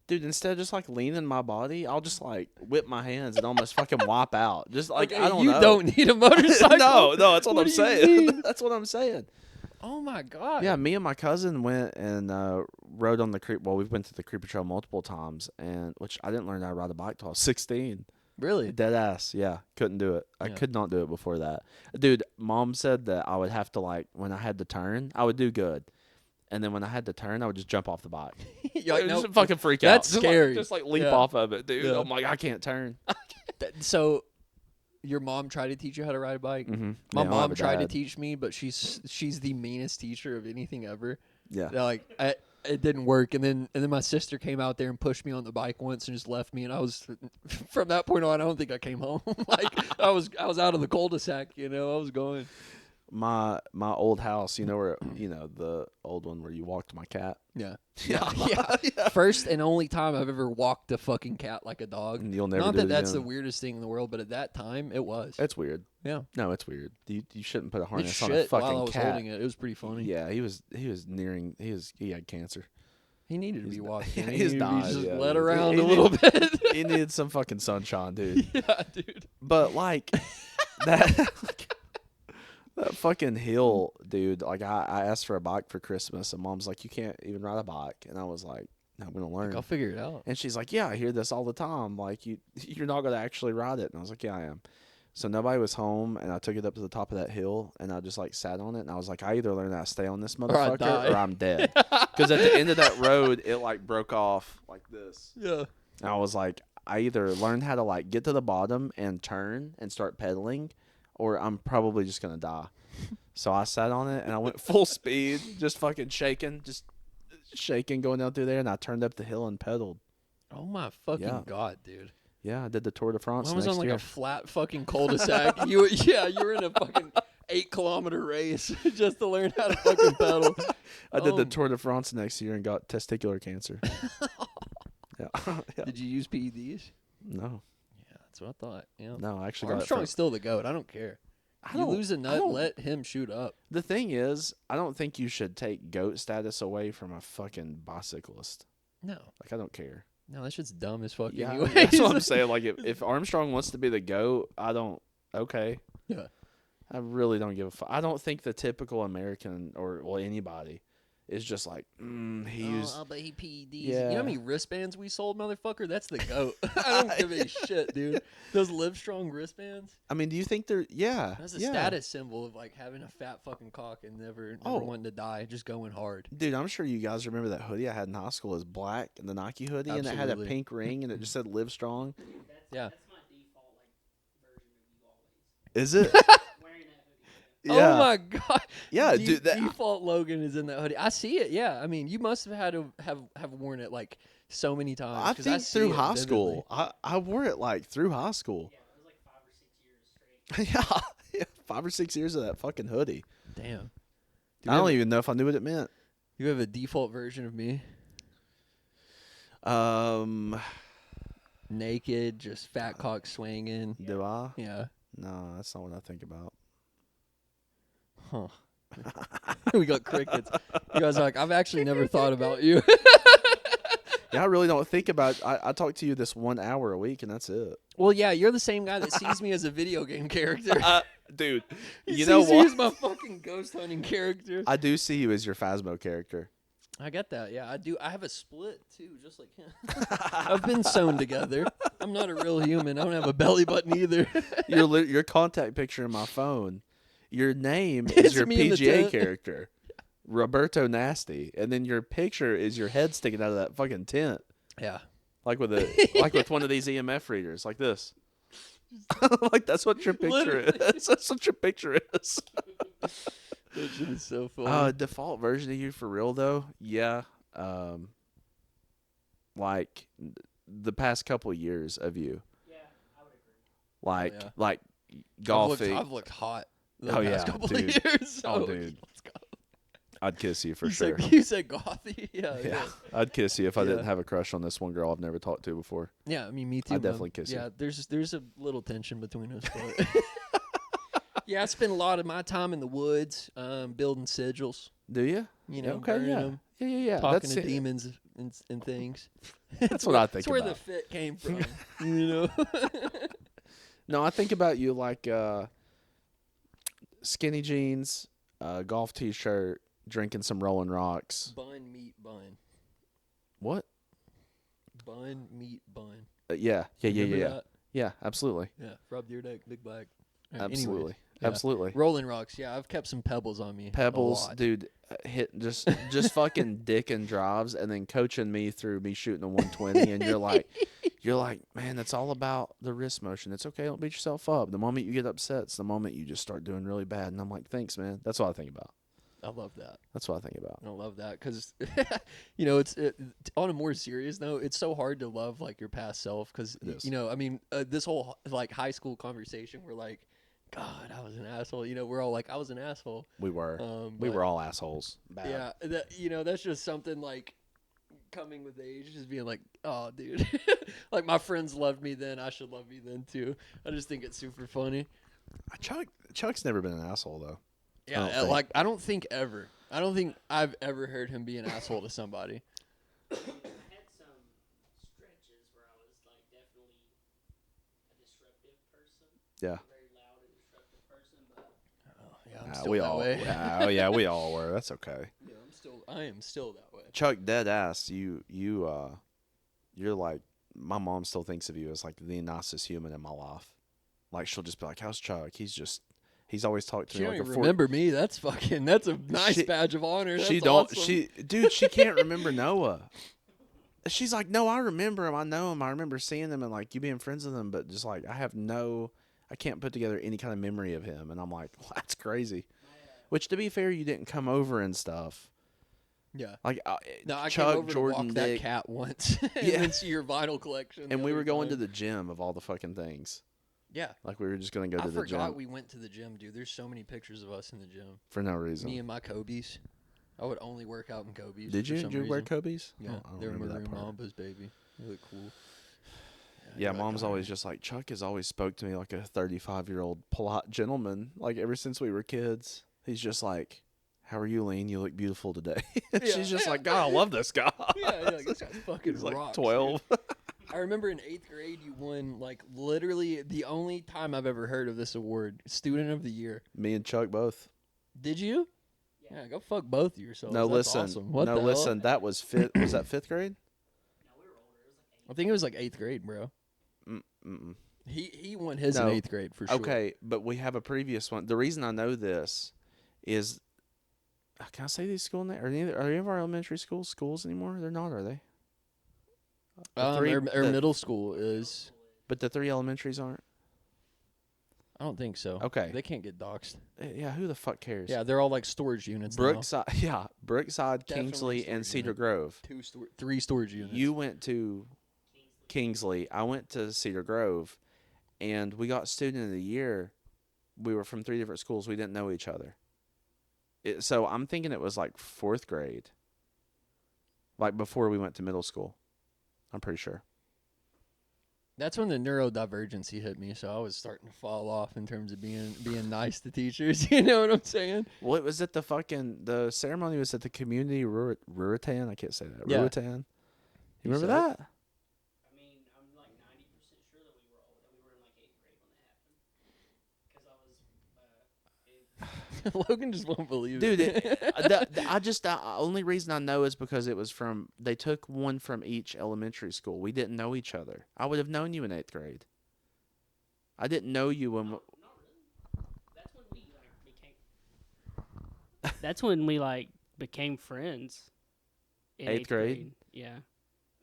dude, instead of just like leaning my body, I'll just like whip my hands and almost fucking wipe out. Just like Okay, I don't you know. don't need a motorcycle. No, that's what I'm do you saying. mean? That's what I'm saying. Oh my god. Yeah, me and my cousin went and rode on the creep. Well, we've been to the creeper trail multiple times, and which I didn't learn how to ride a bike till I was 16. Really? Dead ass. Yeah, couldn't do it. I could not do it before that. Dude, Mom said that I would have to like when I had to turn, I would do good. And then when I had to turn, I would just jump off the bike. You're like, Just nope. fucking freak That's out. scary. Just like leap Yeah. off of it, dude. Yeah. I'm like, I can't turn. So, your mom tried to teach you how to ride a bike? Mm-hmm. My mom tried to teach me, but she's the meanest teacher of anything ever. Yeah. Like it didn't work, and then my sister came out there and pushed me on the bike once and just left me, and I was from that point on I don't think I came home. Like I was out of the cul-de-sac, you know. I was going. My old house, you know where the old one where you walked my cat. Yeah. Yeah. First and only time I've ever walked a fucking cat like a dog. And you'll never Not do that it that's the again. weirdest thing in the world, but at that time it was. It's weird. Yeah. No, it's weird. You shouldn't put a It harness on a shit fucking while I was cat. holding it. It was pretty funny. Yeah, he had cancer. He needed to be walked. yeah, He he's needed to be died, just yeah. led He- around he a little bit. He needed some fucking sunshine, dude. Yeah, dude. But like that that fucking hill, dude. Like I asked for a bike for Christmas, and Mom's like, "You can't even ride a bike," and I was like, "No, I'm gonna learn." I'll figure it out. And she's like, "Yeah, I hear this all the time. Like you're not gonna actually ride it." And I was like, "Yeah, I am." So nobody was home, and I took it up to the top of that hill, and I just like sat on it, and I was like, I either learn how to stay on this I motherfucker, die. or I'm dead. Because at the end of that road, it like broke off like this. Yeah. And I was like, I either learn how to like get to the bottom and turn and start pedaling, or I'm probably just gonna die. So I sat on it and I went full speed, just fucking shaking, going down through there, and I turned up the hill and pedaled. Oh my fucking Yeah. God, dude. Yeah, I did the Tour de France I was next on like year. a flat fucking cul-de-sac. you were in a fucking 8-kilometer race just to learn how to fucking pedal. I did the Tour de France next year and got testicular cancer. Yeah. Yeah. Did you use PEDs? No. Yeah, that's what I thought. Yeah. No, I actually got it Armstrong's still the GOAT. I don't care. You lose a nut, let him shoot up. The thing is, I don't think you should take GOAT status away from a fucking bicyclist. No. Like, I don't care. No, that shit's dumb as fuck Yeah, anyway. that's what I'm saying. Like, if Armstrong wants to be the GOAT, I don't. Okay. Yeah. I really don't give a fuck. I don't think the typical American or anybody is just like he used. Oh, but he PEDs. Yeah. You know how many wristbands we sold, motherfucker? That's the GOAT. I don't give a shit, dude. Those Livestrong wristbands. I mean, do you think they're? Yeah. That's a yeah. status symbol of like having a fat fucking cock and never wanting to die, just going hard. Dude, I'm sure you guys remember that hoodie I had in high school. It was black and the Nike hoodie, and it had a Absolutely. pink ring, and it just said "Live Strong." Yeah. That's my default like version of you always. Is it? Wearing that hoodie. Yeah. Oh my God. Yeah, dude. That, Default Logan is in that hoodie. I see it. Yeah. I mean, you must have had to have worn it like so many times. I 'cause think see through it high vividly. school. I wore it like through high school. Yeah, it was like 5 or 6 years straight. Yeah, 5 or 6 years of that fucking hoodie. Damn. I don't even know if I knew what it meant. You have a default version of me, naked, just fat cock swinging. Do I? Yeah. No, that's not what I think about. Huh. We got crickets. You guys are like, I've actually never thought about you. Yeah, I really don't think about. I talk to you this 1 hour a week, and that's it. Well, yeah, you're the same guy that sees me as a video game character. Dude, He you know sees me what? as my fucking ghost hunting character. I do see you as your Phasmo character. I get that. Yeah, I do. I have a split too, just like him. I've been sewn together. I'm not a real human. I don't have a belly button either. Your contact picture in my phone. Your name It's is your me in the PGA tent. character, Roberto Nasty, and then your picture is your head sticking out of that fucking tent, Yeah. like with with one of these EMF readers, like this. Like that's what your picture is. That's what your picture is. That shit is so funny. Default version of you for real though, yeah. Like the past couple years of you, Yeah, I would agree. like golfing. I've looked hot. The Oh, past yeah, couple dude. of years. So Oh, dude. let's go. I'd kiss you for You sure. said, you said gothy. Yeah. Yeah, I'd kiss you if I Yeah. didn't have a crush on this one girl I've never talked to before. Yeah, I mean, me too. I'd man. definitely kiss you. Yeah, there's a little tension between us, but yeah, I spend a lot of my time in the woods, building sigils. Do you? You know, okay, burning yeah. 'em, Yeah. talking That's to it. demons and things. That's what I think That's where about. the fit came from. You know. No, I think about you like skinny jeans, golf t-shirt, drinking some Rolling Rocks. Bun meat bun. What? Bun meat bun. Yeah. Remember Yeah. that? Yeah, absolutely. Yeah. Rubbed your dick, big black. All right, Absolutely. anyways, yeah. Absolutely. Rolling Rocks. Yeah, I've kept some pebbles on me. a Pebbles, lot. dude, hit just fucking dick and drives, and then coaching me through me shooting a 120, and you're like, man, that's all about the wrist motion. It's okay, don't beat yourself up. The moment you get upset, it's the moment you just start doing really bad. And I'm like, thanks, man. That's what I think about. I love that. That's what I think about. I love that because, you know, on a more serious note, it's so hard to love like your past self because, It is. you know, I mean, this whole like high school conversation, we're like, God, I was an asshole. You know, we're all like, I was an asshole. We were But, all assholes. Bad. Yeah, that, you know, that's just something like coming with age, just being like, oh, dude, like my friends loved me then, I should love me then too. I just think it's super funny. Chuck's never been an asshole though. Yeah, don't think. like I don't think I've ever heard him be an asshole to somebody. I had some stretches where I was like definitely a disruptive person. Yeah. Very loud and disruptive person, but Yeah, I'm still we that all. way. Yeah, we all were. That's okay. Yeah, I am still that way. Chuck, dead ass. You're like, my mom still thinks of you as like the nicest human in my life. Like she'll just be like, "How's Chuck?" He's always talked to She me don't like a even four. remember me. That's a nice She- badge of honor. She That's don't. awesome. She can't remember Noah. She's like, no, I remember him. I know him. I remember seeing him and like you being friends with him. But just like I I can't put together any kind of memory of him. And I'm like, well, that's crazy. Which, to be fair, you didn't come over and stuff. Yeah. Like No, I Chuck, came over Jordan, to walk Dick, that cat once. And Yeah. then see your vinyl collection. and the we other were going to time. the gym of all the fucking things. Yeah. Like we were just gonna go I to the forgot gym we went to the gym, dude. There's so many pictures of us in the gym. for no reason. Me and my Kobe's. I would only work out in Kobe's. Did for you? some Did you wear reason. Kobe's? Yeah, Oh, I don't they were remember that maroon part. Mambas, baby. They look cool. Yeah, you're like, Mom's "All always right." just like, Chuck has always spoke to me like a 35-year-old polite gentleman. Like ever since we were kids, he's just like, "How are you, Lean? You look beautiful today." And Yeah. she's just like, "God, I love this guy." Yeah, you're like, this guy's fucking He's like rocks, 12. dude. I remember in 8th grade, you won, like, literally the only time I've ever heard of this award, Student of the Year. Me and Chuck both. Did you? Yeah, go fuck both of yourselves. No, That's listen. awesome. What no, the listen. hell? That was fifth. Was that 5th grade? No, we were older. It was like I think it was like 8th grade, bro. Mm-mm. He won his No. in 8th grade for sure. Okay, but we have a previous one. The reason I know this is, can I say these school names? Are any of our elementary schools anymore? They're not, are they? Our middle school is. But the 3 elementaries aren't. I don't think so. Okay. They can't get doxxed. Yeah, who the fuck cares? Yeah, they're all like storage units now. Brookside, Brookside, Definitely Kingsley, and storage Cedar unit. Grove. 3 storage units. You went to Kingsley. I went to Cedar Grove, and we got Student of the Year. We were from 3 different schools. We didn't know each other. So I'm thinking it was like 4th grade, like before we went to middle school. I'm pretty sure. That's when the neurodivergency hit me, so I was starting to fall off in terms of being nice to teachers. You know what I'm saying? Well, it was at the ceremony was at the community Ruritan. I can't say that. Yeah. Ruritan. You remember said it. that? I mean, I'm like 90% sure that we were old, that we were in like 8th grade when that happened. Because I was, Logan just won't believe Dude, it. the only reason I know is because it was they took one from each elementary school. We didn't know each other. I would have known you in 8th grade. I didn't know you when. not really. That's when we like became. That's when we like became friends. In 8th grade? Yeah.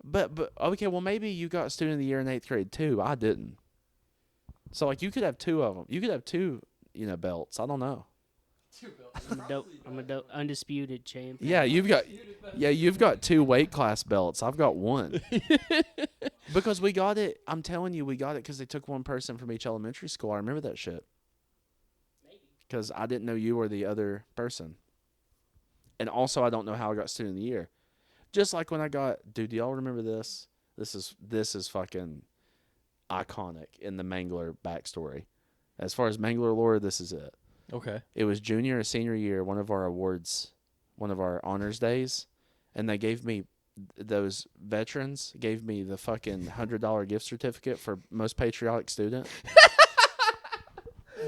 But okay, well maybe you got Student of the Year in 8th grade too. I didn't. So like you could have 2 of them. You could have 2, belts. I don't know. I'm a undisputed champion. Yeah, you've got 2 weight class belts. I've got 1. Because we got it. I'm telling you, we got it because they took one person from each elementary school. I remember that shit. Because I didn't know you or the other person. And also, I don't know how I got Student of the Year. Just like when I got, dude, do y'all remember this? This is fucking iconic in the Mangler backstory. As far as Mangler lore, this is it. Okay. It was junior or senior year, one of our honors days, and they gave me, those veterans gave me the fucking $100 gift certificate for most patriotic student.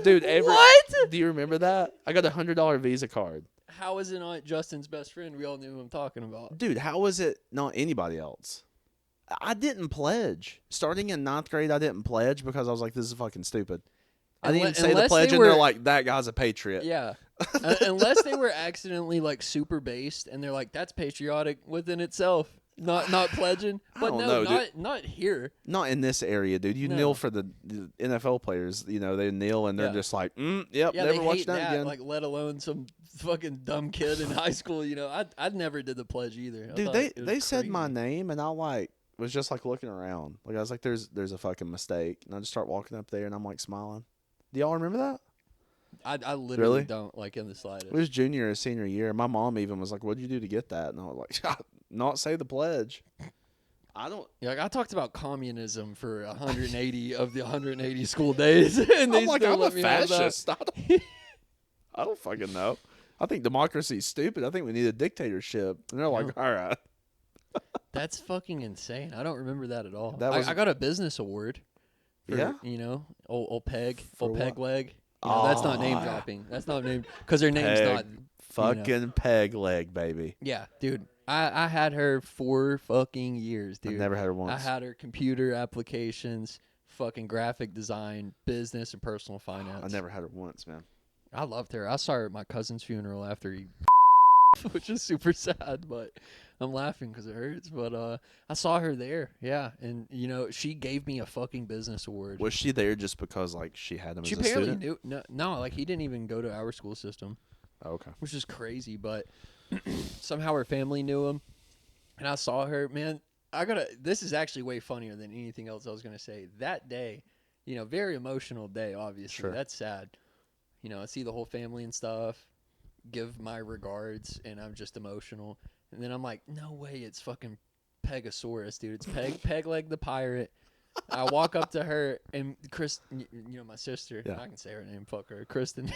Dude, What? Do you remember that? I got a $100 Visa card. How is it not Justin's best friend? We all knew who I'm talking about. Dude, how was it not anybody else? I didn't pledge. Starting in 9th grade, I didn't pledge because I was like, this is fucking stupid. I didn't even say the Unless pledge, they and they're were- like, that guy's a patriot. Yeah. Unless they were accidentally like super based and they're like, that's patriotic within itself. Not pledging. I But don't no, know, dude. not here. Not in this area, dude. You No. kneel for the NFL players. They kneel and they're Yeah. just like, yep, Yeah, never they watch hate that again. like let alone some fucking dumb kid in high school. I never did the pledge either. I Dude, thought they it was they said my crazy. name and I was just like looking around. Like I was like, there's a fucking mistake, and I just start walking up there and I'm like smiling. Do y'all remember that? I literally Really? don't like in the slightest. It was junior or senior year. My mom even was like, "What'd you do to get that?" And I was like, "Not say the pledge." I don't. Yeah, like I talked about communism for 180 of the 180 school days, and they I'm like, still I'm a let me have that. fascist. I don't fucking know. I think democracy's stupid. I think we need a dictatorship. And they're like, all right. That's fucking insane. I don't remember that at all. That was- I got a business award. For, Yeah? Old Peg, For old Peg what? leg. That's not name Aw. dropping. That's not name because her name's Peg. not. Fucking peg leg, baby. Yeah, dude. I had her 4 fucking years, dude. I've never had her once. I had her computer applications, fucking graphic design, business, and personal finance. I never had her once, man. I loved her. I saw her at my cousin's funeral after he which is super sad, but I'm laughing because it hurts. But I saw her there, yeah, and she gave me a fucking business award. Was she there just because like she had him She as a apparently student? knew. No, like he didn't even go to our school system, Oh, okay. which is crazy. But somehow her family knew him, and I saw her. Man, this is actually way funnier than anything else I was gonna say. That day, very emotional day. Obviously, Sure. that's sad. I see the whole family and stuff. Give my regards, and I'm just emotional. And then I'm like, no way, it's fucking Pegasaurus, dude. It's Pegleg the pirate. I walk up to her, and Chris, my sister. Yeah. I can say her name. Fuck her, Kristen.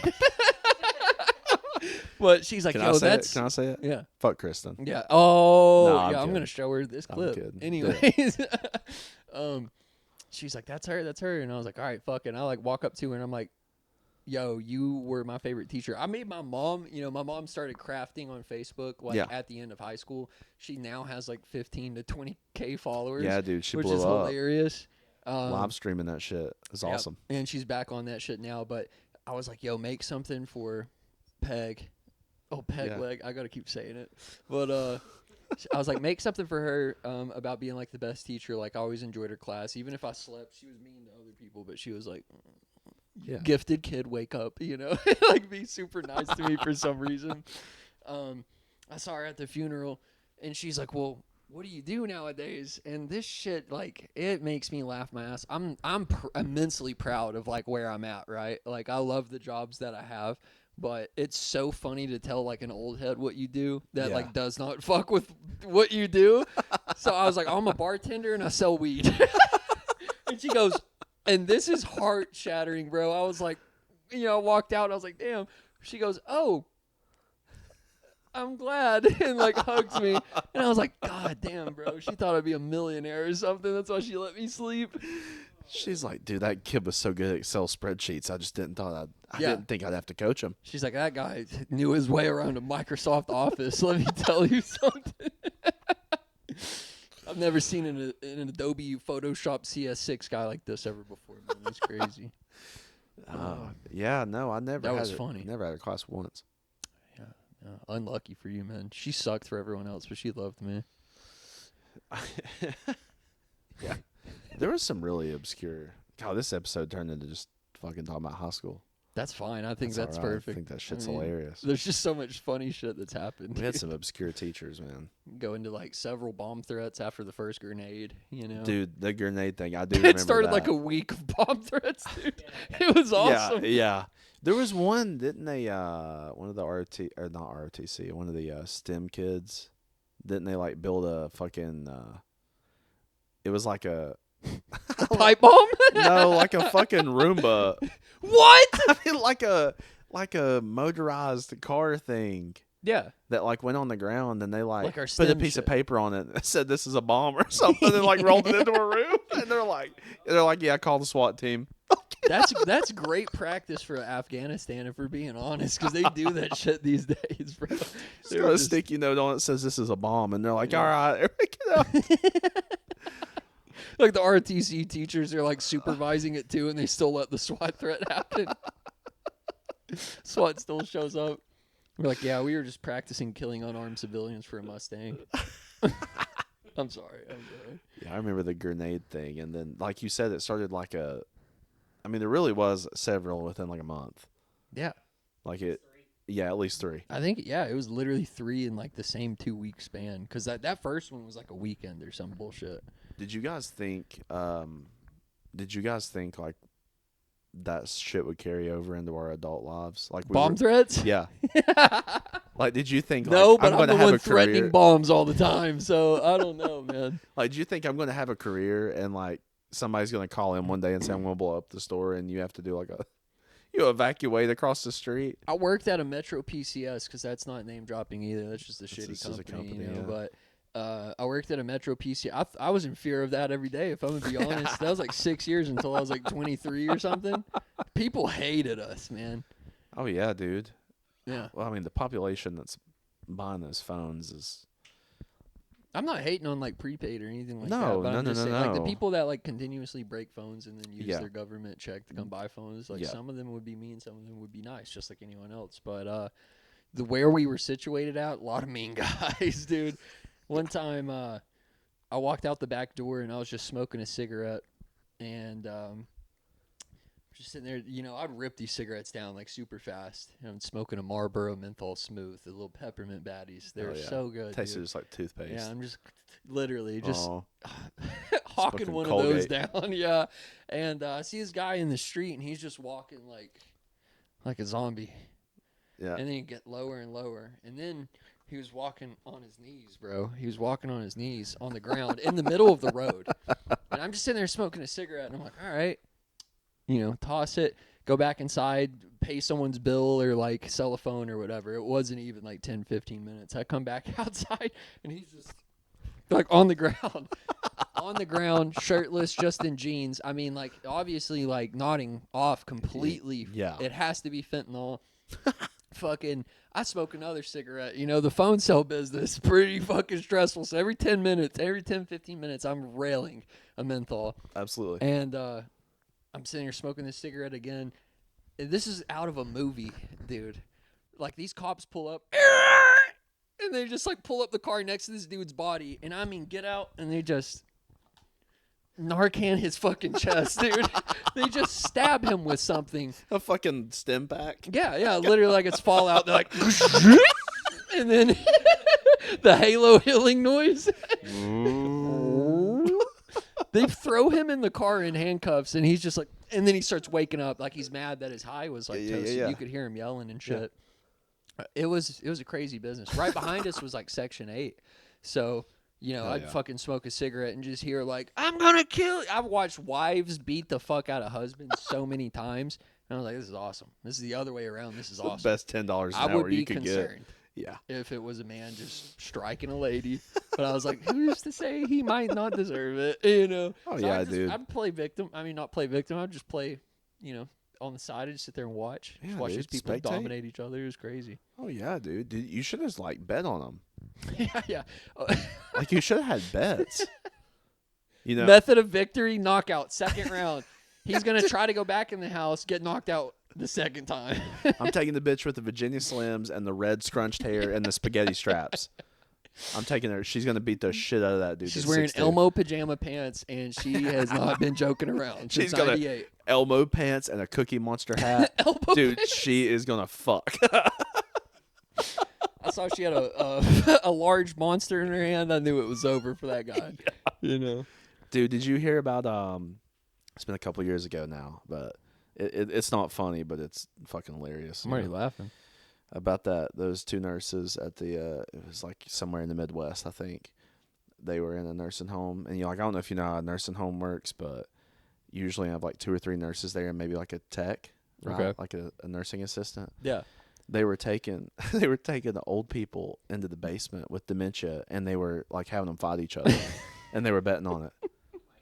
But she's like, Can yo, I say that's it? Can I say it? yeah. Fuck Kristen. Yeah. Oh, No, I'm yeah. I'm kidding. gonna show her this I'm clip. kidding. Do Anyways, she's like, that's her, and I was like, all right, fuck it. And I like walk up to her, and I'm like, yo, you were my favorite teacher. I made my mom. My mom started crafting on Facebook at the end of high school. She now has like 15 to 20K followers. Yeah, dude, she which blew is up. hilarious. Live streaming that shit is Yep. awesome. And she's back on that shit now. But I was like, yo, make something for Peg. Oh, Peg Yeah. leg. I gotta keep saying it. But I was like, make something for her about being like the best teacher. Like I always enjoyed her class, even if I slept. She was mean to other people, but she was like, Yeah. gifted kid, wake up. Like be super nice to me for some reason. I saw her at the funeral, and she's like, well, what do you do nowadays? And this shit, like, it makes me laugh my ass. I'm immensely proud of like where I'm at, right? Like I love the jobs that I have, but it's so funny to tell like an old head what you do that Yeah. like does not fuck with what you do. So I was like, I'm a bartender and I sell weed. And she goes, and this is heart shattering, bro. I was like, I walked out. I was like, damn. She goes, oh, I'm glad, and like hugs me. And I was like, God damn, bro. She thought I'd be a millionaire or something. That's why she let me sleep. She's like, dude, that kid was so good at Excel spreadsheets. I just didn't didn't think I'd have to coach him. She's like, that guy knew his way around a Microsoft Office. Let me tell you something. I've never seen an Adobe Photoshop CS6 guy like this ever before, man. It's crazy. Yeah, no, I never. That was had funny. Never had a class once. Unlucky for you, man. She sucked for everyone else, but she loved me. Yeah, there was some really obscure. God, this episode turned into just fucking talking about high school. That's fine. I think that's all right. perfect. I think that shit's mean, hilarious. There's just so much funny shit that's happened. We had some obscure teachers, man. Go into like several bomb threats after the first grenade, Dude, the grenade thing, I do remember It started that. like a week of bomb threats, dude. It was awesome. Yeah. There was one, didn't they? One of the not ROTC, one of the STEM kids, didn't they like build a fucking? It was like a pipe bomb? No, like a fucking Roomba. What? I mean, like a motorized car thing. Yeah. That like went on the ground and they Like our put a STEM piece of shit. paper on it and said this is a bomb or something and like rolled it into a room and they're like yeah, call the SWAT team. That's great practice for Afghanistan, if we're being honest, because they do that shit these days, bro. Just got a sticky note on it that says this is a bomb and they're like, all right, get up. Like the RTC teachers are like supervising it too, and they still let the SWAT threat happen. SWAT still shows up. We're like, yeah, we were just practicing killing unarmed civilians for a Mustang. I'm sorry. Yeah, I remember the grenade thing, and then like you said, it started like there really was several within like a month. Yeah. Like yeah, at least 3. I think, yeah, it was literally 3 in like the same 2-week span, because that first one was like a weekend or some bullshit. Did you guys think like that shit would carry over into our adult lives? Like Bomb threats? Yeah. Like, did you think No, like, but I'm I'm going to the have one a threatening career? bombs all the time, so I don't know, man. Like, do you think I'm going to have a career and like somebody's going to call in one day and say I'm going to blow up the store and you have to do like you evacuate across the street? I worked at a Metro PCS, because that's not name dropping either. That's just a shitty This is a company, company, yeah. But I worked at a Metro PCS. I was in fear of that every day, if I'm going to be honest. That was like 6 years until I was like 23 or something. People hated us, man. Oh yeah, dude. Yeah. Well, I mean, the population that's buying those phones is I'm not hating on like prepaid or anything like No, that. But I'm no, just no, saying, like the no. people that like continuously break phones and then use Yeah. their government check to come buy phones, like Yeah. some of them would be mean, some of them would be nice, just like anyone else. But where we were situated at, a lot of mean guys, dude. One time, I walked out the back door and I was just smoking a cigarette, and just sitting there. You know, I'd rip these cigarettes down like super fast. And I'm smoking a Marlboro Menthol Smooth, the little peppermint baddies. They're so good. Tasted dude. just like toothpaste. Yeah, I'm just literally just Aw. hawking Smoking one Colgate. of those down. Yeah, and I see this guy in the street, and he's just walking like a zombie. Yeah. And then he'd get lower and lower. And then he was walking on his knees, bro. He was walking on his knees on the ground in the middle of the road. And I'm just sitting there smoking a cigarette. And I'm like, all right, toss it, go back inside, pay someone's bill or like sell a phone or whatever. It wasn't even like 10, 15 minutes. I come back outside and he's just like on the ground. On the ground, shirtless, just in jeans. I mean, like, obviously, like, nodding off completely. Yeah. It has to be fentanyl. Fucking, I smoke another cigarette. The phone cell business, pretty fucking stressful. So every 10 minutes, every 10, 15 minutes, I'm railing a menthol. Absolutely. And I'm sitting here smoking this cigarette again. And this is out of a movie, dude. Like, these cops pull up. And they just, like, pull up the car next to this dude's body. And, I mean, get out. And they just Narcan his fucking chest, dude. They just stab him with something. A fucking stem pack. Yeah, literally like it's Fallout. They're like, and then the halo healing noise. They throw him in the car in handcuffs, and he's just like, and then he starts waking up like he's mad that his high was like toasted. Yeah. You could hear him yelling and shit. It was a crazy business. Right behind us was like Section 8, so. I'd fucking smoke a cigarette and just hear like, I'm gonna kill you. I've watched wives beat the fuck out of husbands so many times. And I was like, this is awesome. This is the other way around. This is awesome. The best $10 an I hour would be you could concerned get. Yeah. if it was a man just striking a lady. But I was like, who's to say he might not deserve it? Oh, So yeah, dude. I'd play victim. I mean, not play victim. I'd just play, on the side. I'd just sit there and watch. Yeah, Just watch dude, these people spectate. dominate each other. It was crazy. Oh, yeah, dude. You should have, like, bet on them. Yeah. Like, you should have had bets. Method of victory, knockout, second round. He's going to try to go back in the house, get knocked out the second time. I'm taking the bitch with the Virginia Slims and the red scrunched hair and the spaghetti straps. I'm taking her. She's going to beat the shit out of that dude. She's at wearing 6'2". Elmo pajama pants, and she has not been joking around since She's got 98. Elmo pants and a Cookie Monster hat. Elmo Dude, pants. she is going to fuck. I saw she had a large monster in her hand. I knew it was over for that guy. Dude, did you hear about it's been a couple years ago now, but it's not funny, but it's fucking hilarious. I'm already laughing. About those two nurses at the it was like somewhere in the Midwest, I think. They were in a nursing home, and I don't know if you know how a nursing home works, but usually I have like 2 or 3 nurses there and maybe like a tech, right? Okay. Like a nursing assistant. Yeah. They were taking the old people into the basement with dementia, and they were like having them fight each other, and they were betting on it.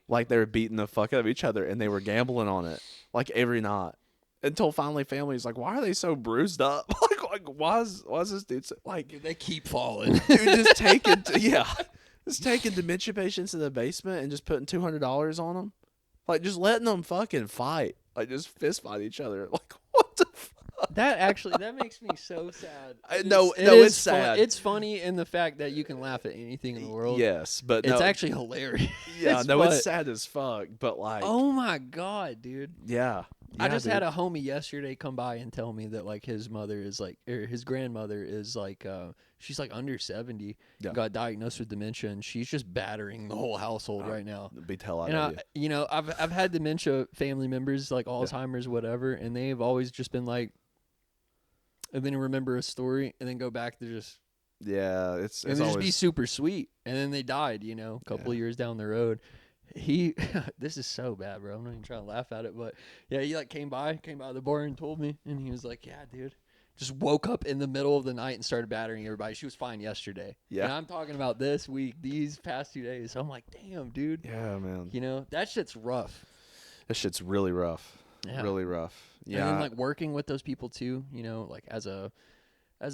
Like they were beating the fuck out of each other, and they were gambling on it like every night. Until finally, family's like, "Why are they so bruised up? like why is this dude so, like?" Dude, they keep falling. Dude, just taking dementia patients in the basement and just putting $200 on them, like just letting them fucking fight, like just fist fight each other. Like what the fuck? That makes me so sad. It's sad. It's funny in the fact that you can laugh at anything in the world. Yes, but It's no, actually hilarious. yeah, but- it's sad as fuck. But like, Oh my god, dude. yeah. I just had a homie yesterday come by and tell me that like his mother is like, or his grandmother is like, she's like under 70, got diagnosed with dementia, and she's just battering the whole household right now. beat the hell out And of you. I've had dementia family members like Alzheimer's, whatever, and they've always just been like, and then remember a story and then go back to just Yeah, it's and then always just be super sweet, and then they died, a couple of years down the road. This is so bad, bro. I'm not even trying to laugh at it, but yeah, he like came by the bar and told me, and he was like, yeah, dude, just woke up in the middle of the night and started battering everybody. She was fine yesterday. Yeah. And I'm talking about this week, these past 2 days. I'm like, damn, dude. Yeah, man. That shit's rough. That shit's really rough. Yeah. Really rough. Yeah. And then like working with those people too, like as a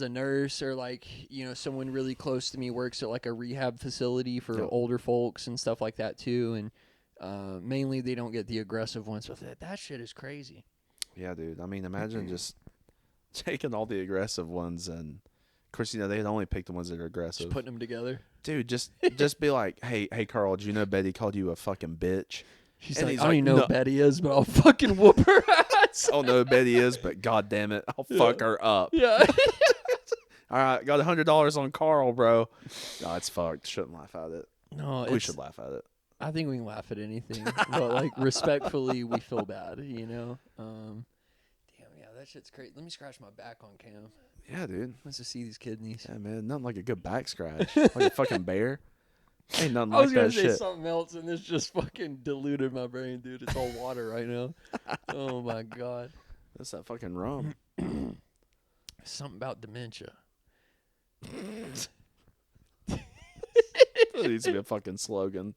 nurse, or like, someone really close to me works at like a rehab facility for older folks and stuff like that too. And mainly they don't get the aggressive ones, but that shit is crazy. Yeah, dude. I mean, imagine just taking all the aggressive ones, and of course, you know, they had only picked the ones that are aggressive. Just putting them together. Dude, just be like, hey, Carl, did you know Betty called you a fucking bitch? She's And like, he's I don't like, even know "No." who Betty is, but I'll fucking whoop her ass. I don't know who Betty is, but god damn it, I'll fuck her up. Yeah. All right, got $100 on Carl, bro. No, it's fucked. Shouldn't laugh at it. No, We should laugh at it. I think we can laugh at anything, but like respectfully, we feel bad, you know. Damn, yeah, that shit's great. Let me scratch my back on cam. Yeah, dude. Let's just see these kidneys. Yeah, man, nothing like a good back scratch, like a fucking bear. Ain't nothing I was like gonna that say shit. something else, and this just fucking diluted my brain, dude. It's all water right now. Oh my god. That's that fucking rum. Something about dementia. That needs to be a fucking slogan.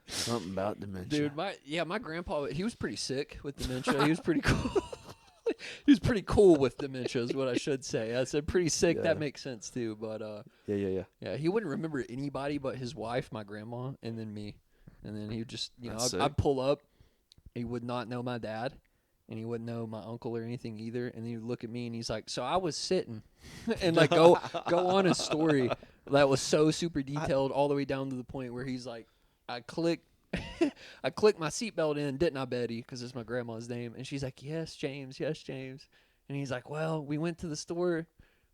Something about dementia. Dude, my grandpa, he was pretty sick with dementia. He was pretty cool. He was pretty cool with dementia is what I should say. I said pretty sick. Yeah. That makes sense too. But Yeah. he wouldn't remember anybody but his wife, my grandma, and then me. And then he would just, you know, That's I'd sick. pull up. He would not know my dad, and he wouldn't know my uncle or anything either. And then he would look at me, and he's like, "So I was sitting," and like go on a story that was so super detailed, all the way down to the point where he's like, I clicked my seatbelt in, didn't I, Betty? Because it's my grandma's name. And she's like, yes, James. And he's like, well, we went to the store,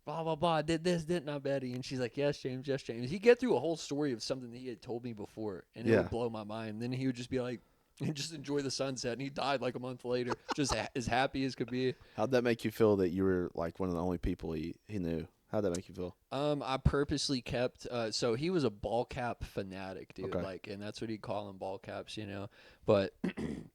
blah, blah, blah. I did this, didn't I, Betty? And she's like, yes, James. He'd get through a whole story of something that he had told me before, and it Yeah. would blow my mind. Then he would just be like, and just enjoy the sunset. And he died like a month later, just as happy as could be. How'd that make you feel that you were like one of the only people he knew? How'd that make you feel? I purposely kept. So he was a ball cap fanatic, dude. Okay. Like, and that's what he'd call them, ball caps, you know. But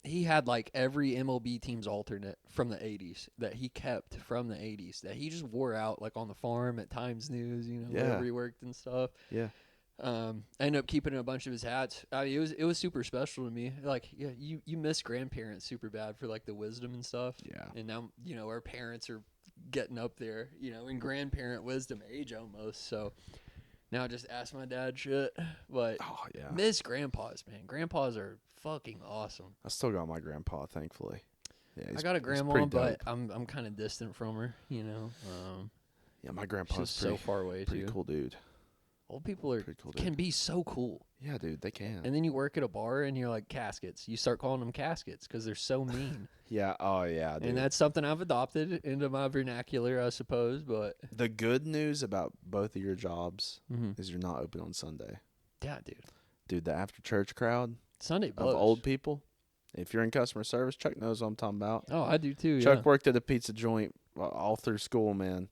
he had like every MLB team's alternate from the '80s that he kept from the '80s that he just wore out, like on the farm at Times News, you know, Yeah. wherever he worked and stuff. Yeah. I ended up keeping a bunch of his hats. I mean, it was super special to me. Like, yeah, you miss grandparents super bad for like the wisdom and stuff. Yeah. And now, you know, our parents are getting up there, you know, in grandparent wisdom age almost. So now I just ask my dad shit. But Oh yeah. miss grandpas, man. Grandpas are fucking awesome. I still got my grandpa, thankfully. Yeah, I got a he's grandma, pretty but dope. I'm kind of distant from her, you know. Yeah, my She's grandpa's just so pretty, far away pretty too. cool dude. Old people are Pretty cool can dude. be so cool. Yeah, dude, they can. And then you work at a bar and you're like, caskets. You start calling them caskets because they're so mean. Yeah. Oh yeah, dude. And that's something I've adopted into my vernacular, I suppose. But The good news about both of your jobs Mhm. is you're not open on Sunday. yeah, dude. Dude, the after church crowd Sunday of blows. old people. If you're in customer service, Chuck knows what I'm talking about. Oh, I do too. Chuck Yeah. worked at a pizza joint all through school, man.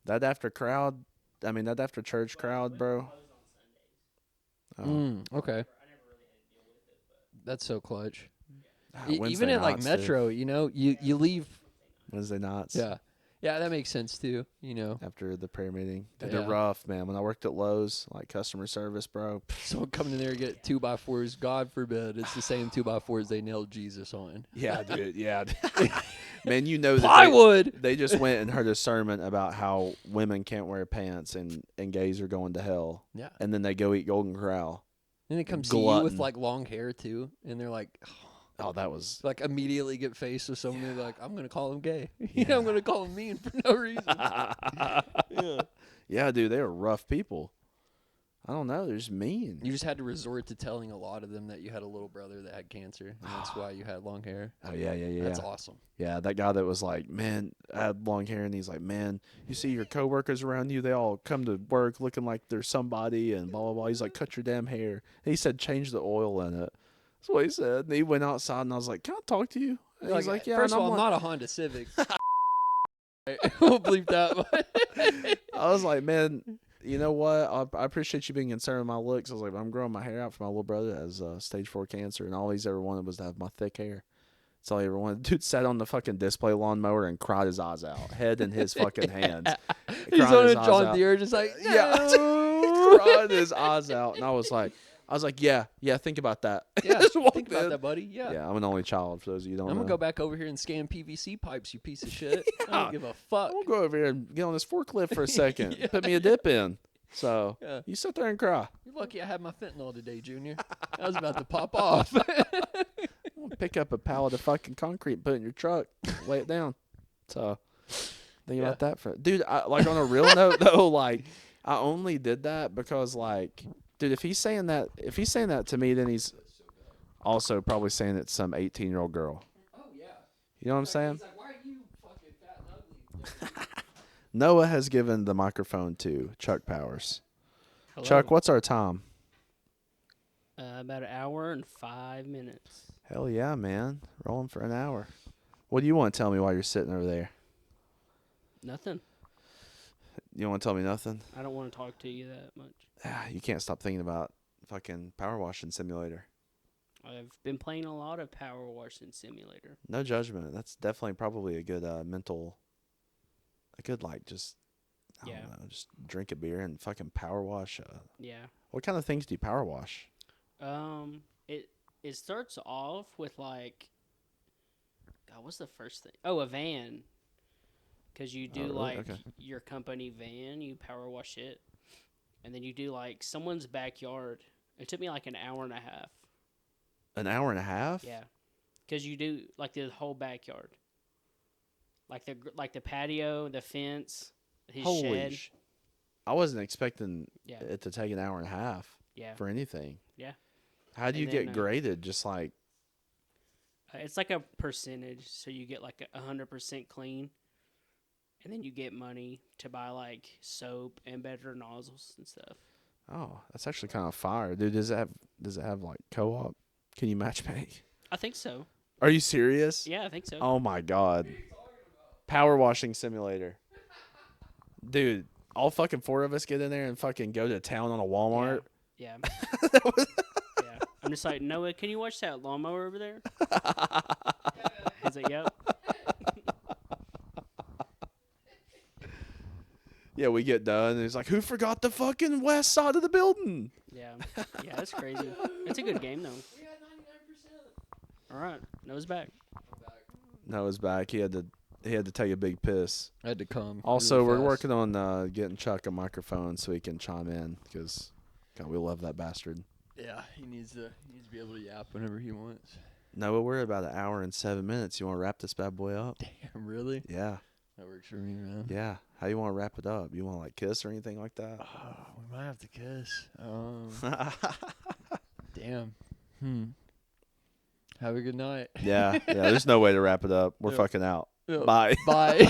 That after church crowd, bro. Oh. Okay. That's so clutch. Wednesday Even at like nights, dude. Metro, you know, you leave. Wednesday nights. Yeah. Yeah, that makes sense too. You know, After the prayer meeting. Dude, Yeah. they're rough, man. When I worked at Lowe's, like customer service, bro. someone coming in there and get 2x4s. God forbid, it's the same 2x4s they nailed Jesus on. Yeah, dude. Yeah. Man, you know that Plywood. they just went and heard a sermon about how women can't wear pants and gays are going to hell. Yeah. And then they go eat Golden Corral. And they come see you with Glutton. like long hair too, and they're like, Oh, that was like immediately get faced with someone. They're like, I'm gonna call him gay. Yeah, I'm gonna call him mean for no reason. Yeah. yeah, dude. They were rough people. I don't know. They're just mean. You just had to resort to telling a lot of them that you had a little brother that had cancer, and that's why you had long hair. Oh yeah. That's awesome. Yeah, that guy that was like, man, I had long hair, and he's like, man, you see your coworkers around you, they all come to work looking like they're somebody, and blah blah blah. He's like, cut your damn hair. And he said, change the oil in it. That's what he said. And he went outside, and I was like, can I talk to you? And he's like, yeah. First and of I'm all, like, not a Honda Civic. We'll bleep that. I was like, man, you know what? I appreciate you being concerned with my looks. I was like, I'm growing my hair out for my little brother that has stage 4 cancer, and all he's ever wanted was to have my thick hair. That's all he ever wanted. Dude sat on the fucking display lawnmower and cried his eyes out, head in his fucking hands. He's Cried on his a eyes John out. Deere, just like, Yeah. no. Cried his eyes out, and I was like, yeah, think about that. Yeah, Just walked think about in. that, buddy. Yeah. Yeah, I'm an only child. For those of you who don't I'm know, gonna go back over here and scan PVC pipes, you piece of shit. I don't give a fuck. I'm gonna go over here and get on this forklift for a second. Yeah. Put me a dip in. So Yeah. you sit there and cry. You're lucky I had my fentanyl today, Junior. I was about to pop off. Pick up a pallet of fucking concrete, put it in your truck, lay it down. So Think Yeah. about that, dude. Like on a real note though, like I only did that because like, dude, if he's saying that to me, then he's also probably saying it to some 18-year-old girl. Oh yeah. You know what I'm saying? He's like, why are you fucking fat and ugly? Noah has given the microphone to Chuck Powers. Hello. Chuck, what's our time? About 1 hour and 5 minutes. Hell yeah, man. Rolling for an hour. What do you want to tell me while you're sitting over there? Nothing. You don't want to tell me nothing? I don't want to talk to you that much. You can't stop thinking about fucking power washing simulator. I've been playing a lot of Power Washing Simulator. No judgment. That's definitely probably a good like just, I Yeah. don't know, just drink a beer and fucking power wash. Yeah. What kind of things do you power wash? It starts off with like, God, what's the first thing? Oh, a van. Because you do really? like Okay. your company van, you power wash it, and then you do like someone's backyard. It took me like an hour and a half. An hour and a half? Yeah, because you do like the whole backyard, like the patio, the fence, his Holy shed. I wasn't expecting Yeah, it to take an hour and a half yeah. for anything. Yeah. How do you And get then, graded? Just like, It's like a percentage, so you get like 100% clean, and then you get money to buy like soap and better nozzles and stuff. oh, that's actually kind of fire, dude. Does it have like co-op? Can you match make? I think so. Are you serious? Yeah, I think so. Oh my god. Power washing simulator. Dude, all fucking four of us get in there and fucking go to town on a Walmart. Yeah. Yeah. I'm just like, Noah, can you watch that lawnmower over there? He's like, yep. Yeah, we get done and he's like, who forgot the fucking west side of the building? Yeah. Yeah, that's crazy. It's a good game, though. We had 99%. All right. Noah's back. Noah's back. He had to take a big piss. I had to come. Also, really we're fast. working on getting Chuck a microphone so he can chime in because we love that bastard. Yeah, he needs to be able to yap whenever he wants. Noah, we're at about 1 hour and 7 minutes. You want to wrap this bad boy up? Damn, really? Yeah. That works for me, man. Yeah. How you want to wrap it up? You want to like kiss or anything like that? We might have to kiss. Damn. Have a good night. Yeah. There's no way to wrap it up. We're Yeah. fucking out. Yeah. Bye. Bye.